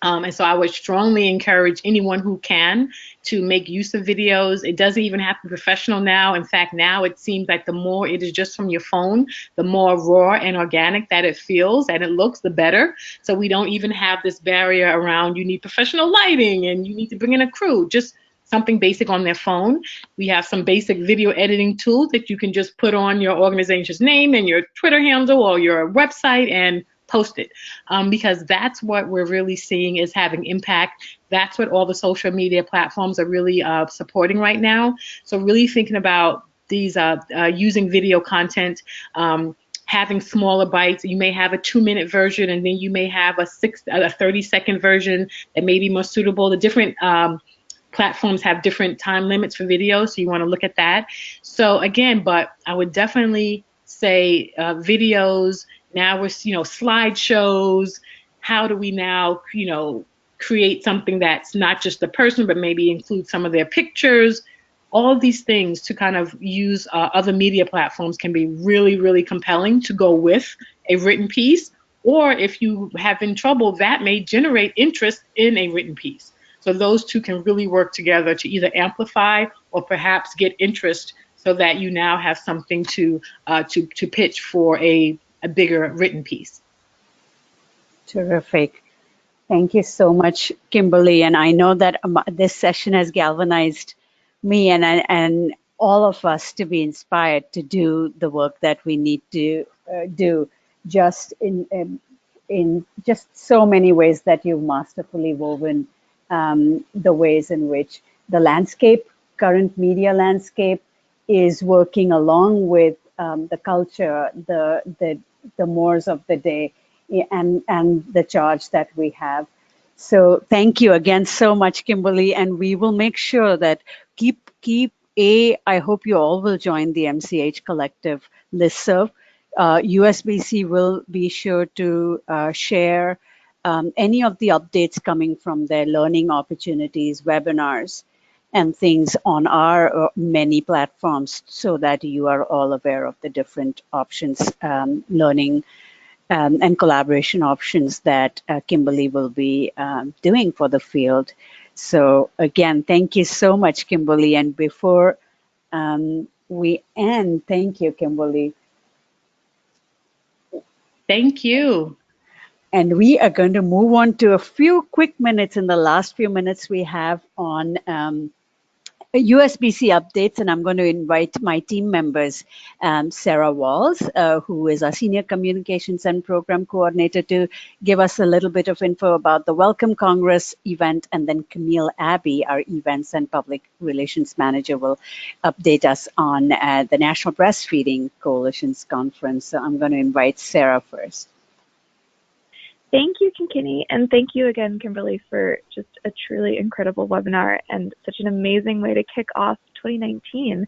And so I would strongly encourage anyone who can to make use of videos. It doesn't even have to be professional now. In fact, now it seems like the more it is just from your phone, the more raw and organic that it feels and it looks, the better. So we don't even have this barrier around you need professional lighting and you need to bring in a crew. Just something basic on their phone. We have some basic video editing tools that you can just put on your organization's name and your Twitter handle or your website and post it, because that's what we're really seeing is having impact. That's what all the social media platforms are really supporting right now. So really thinking about these using video content, having smaller bites. You may have a 2-minute version, and then you may have a 30-second version that may be more suitable. The different platforms have different time limits for video, so you want to look at that. So again, but I would definitely say videos. Now we're, slideshows. How do we now, create something that's not just the person, but maybe include some of their pictures? All of these things to kind of use other media platforms can be really, really compelling to go with a written piece. Or if you have in trouble, that may generate interest in a written piece. So those two can really work together to either amplify or perhaps get interest so that you now have something to pitch for a bigger written piece.
Terrific. Thank you so much, Kimberly. And I know that this session has galvanized me and all of us to be inspired to do the work that we need to do, just in just so many ways that you've masterfully woven the ways in which the landscape, current media landscape, is working along with the culture, the mores of the day, and the charge that we have. So thank you again so much, Kimberly, and we will make sure that I hope you all will join the MCH Collective listserv. USBC will be sure to share any of the updates coming from their learning opportunities, webinars, and things on our many platforms so that you are all aware of the different options, learning and collaboration options that Kimberly will be doing for the field. So again, thank you so much, Kimberly. And before we end, thank you, Kimberly.
Thank you.
And we are going to move on to a few quick minutes in the last few minutes we have on USBC updates, and I'm going to invite my team members, Sarah Walls, who is our Senior Communications and Program Coordinator, to give us a little bit of info about the Welcome Congress event, and then Camille Abbey, our Events and Public Relations Manager, will update us on the National Breastfeeding Coalition's conference. So I'm going to invite Sarah first.
Thank you, Kinkini, and thank you again, Kimberly, for just a truly incredible webinar and such an amazing way to kick off 2019.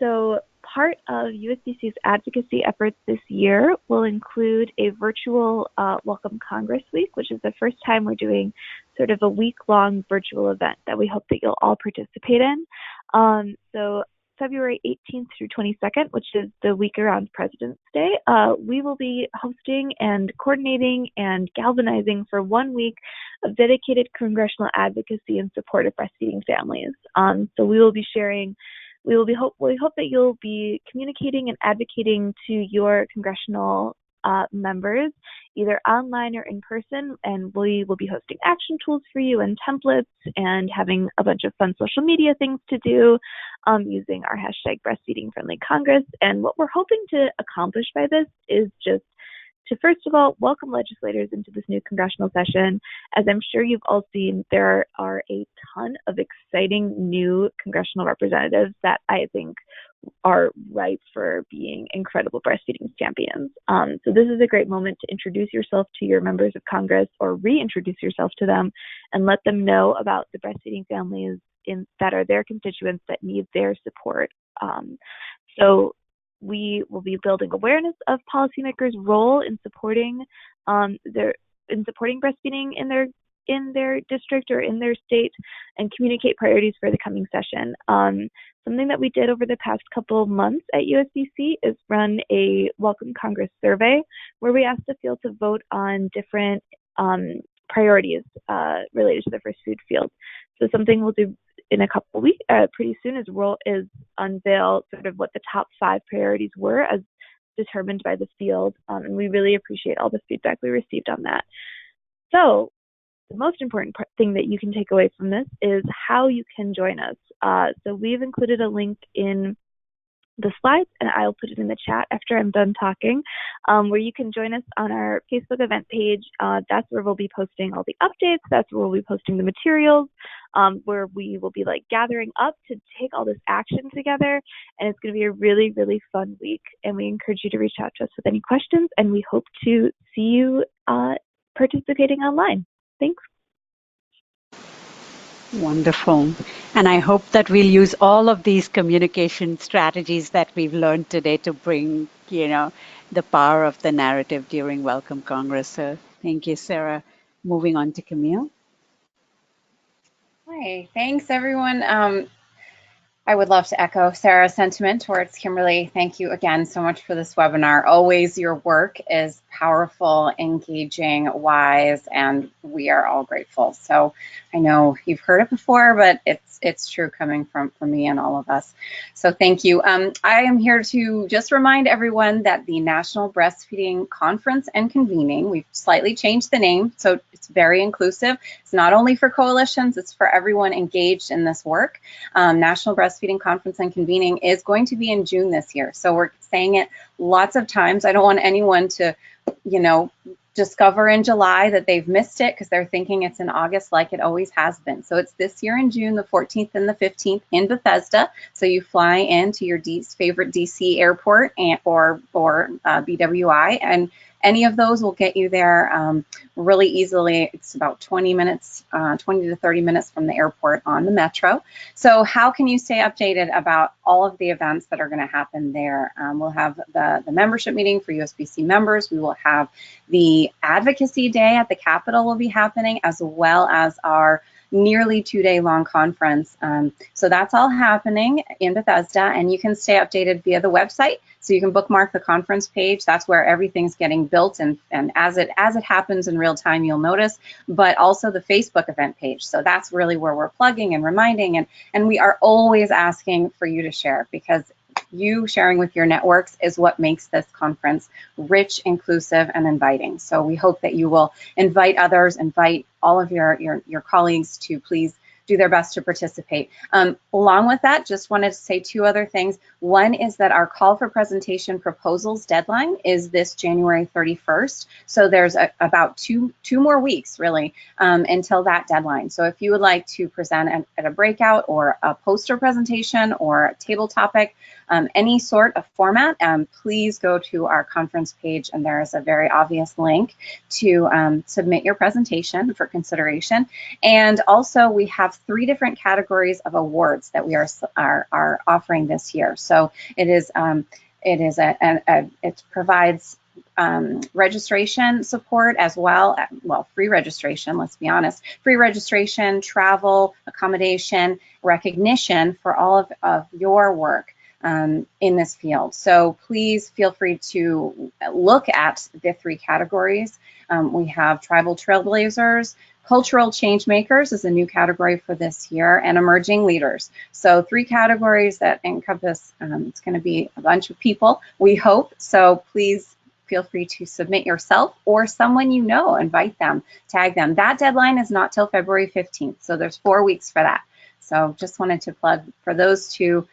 So part of USBC's advocacy efforts this year will include a virtual Welcome Congress Week, which is the first time we're doing sort of a week-long virtual event that we hope that you'll all participate in. So February 18th through 22nd, which is the week around President's Day, we will be hosting and coordinating and galvanizing for 1 week of dedicated congressional advocacy in support of breastfeeding families. So we will be sharing, we hope that you'll be communicating and advocating to your congressional members, either online or in person, and we will be hosting action tools for you and templates and having a bunch of fun social media things to do using our hashtag Breastfeeding Friendly Congress. And what we're hoping to accomplish by this is just to, first of all, welcome legislators into this new congressional session. As I'm sure you've all seen, there are a ton of exciting new congressional representatives that I think are ripe for being incredible breastfeeding champions. So this is a great moment to introduce yourself to your members of Congress or reintroduce yourself to them and let them know about the breastfeeding families that are their constituents that need their support. So we will be building awareness of policymakers' role in supporting breastfeeding in their district or in their state, and communicate priorities for the coming session. Something that we did over the past couple of months at USBC is run a Welcome Congress survey where we asked the field to vote on different priorities related to the first food field. So something we'll do in a couple weeks, pretty soon, is unveil sort of what the top 5 priorities were as determined by the field, and we really appreciate all the feedback we received on that. So the most important thing that you can take away from this is how you can join us. So we've included a link in the slides, and I'll put it in the chat after I'm done talking, where you can join us on our Facebook event page. That's where we'll be posting all the updates. That's where we'll be posting the materials, where we will be like gathering up to take all this action together. And it's going to be a really, really fun week. And we encourage you to reach out to us with any questions. And we hope to see you participating online. Thanks.
Wonderful. And I hope that we'll use all of these communication strategies that we've learned today to bring, the power of the narrative during Welcome Congress. So thank you, Sarah. Moving on to Camille.
Hi, thanks everyone. I would love to echo Sarah's sentiment towards Kimberly. Thank you again so much for this webinar. Always your work is powerful, engaging, wise, and we are all grateful. So I know you've heard it before, but it's true coming from me and all of us. So thank you. I am here to just remind everyone that the National Breastfeeding Conference and Convening, we've slightly changed the name, so it's very inclusive. It's not only for coalitions, it's for everyone engaged in this work. National Breastfeeding Conference and Convening is going to be in June this year. So we're saying it lots of times. I don't want anyone to, discover in July that they've missed it because they're thinking it's in August like it always has been. So it's this year in June, the 14th and the 15th in Bethesda. So you fly into your favorite DC airport or BWI, and any of those will get you there really easily. It's about 20 to 30 minutes from the airport on the Metro. So how can you stay updated about all of the events that are going to happen there? We'll have the membership meeting for USBC members. We will have the Advocacy Day at the Capitol will be happening, as well as our nearly 2-day-long conference. So that's all happening in Bethesda, and you can stay updated via the website. So you can bookmark the conference page. That's where everything's getting built, and as it happens in real time, you'll notice. But also the Facebook event page. So that's really where we're plugging and reminding, and we are always asking for you to share, because you sharing with your networks is what makes this conference rich, inclusive, and inviting. So we hope that you will invite others, invite all of your colleagues to please do their best to participate. Along with that, just wanted to say 2 other things. One is that our call for presentation proposals deadline is this January 31st. So there's about two more weeks really until that deadline. So if you would like to present at a breakout or a poster presentation or a table topic, any sort of format, please go to our conference page, and there is a very obvious link to submit your presentation for consideration. And also we have 3 different categories of awards that we are offering this year. So it provides registration support as well, free registration, let's be honest, free registration, travel, accommodation, recognition for all of your work in this field. So please feel free to look at the 3 categories. We have tribal trailblazers, cultural change makers is a new category for this year, and emerging leaders. So 3 categories that encompass, it's going to be a bunch of people, we hope. So please feel free to submit yourself or someone you know, invite them, tag them. That deadline is not till February 15th, so there's 4 weeks for that. So just wanted to plug for those 2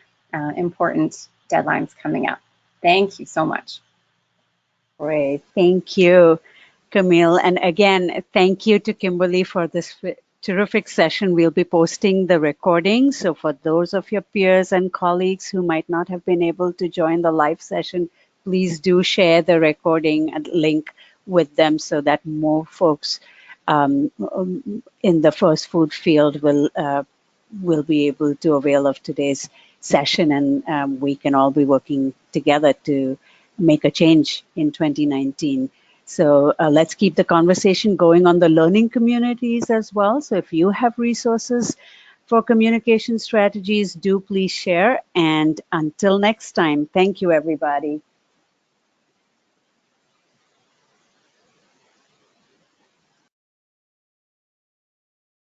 important deadlines coming up. Thank you so much.
Great, thank you, Camille. And again, thank you to Kimberly for this terrific session. We'll be posting the recording. So for those of your peers and colleagues who might not have been able to join the live session, please do share the recording and link with them so that more folks in the first food field will will be able to avail of today's session, and we can all be working together to make a change in 2019. So let's keep the conversation going on the learning communities as well. So if you have resources for communication strategies, do please share. And until next time, thank you, everybody.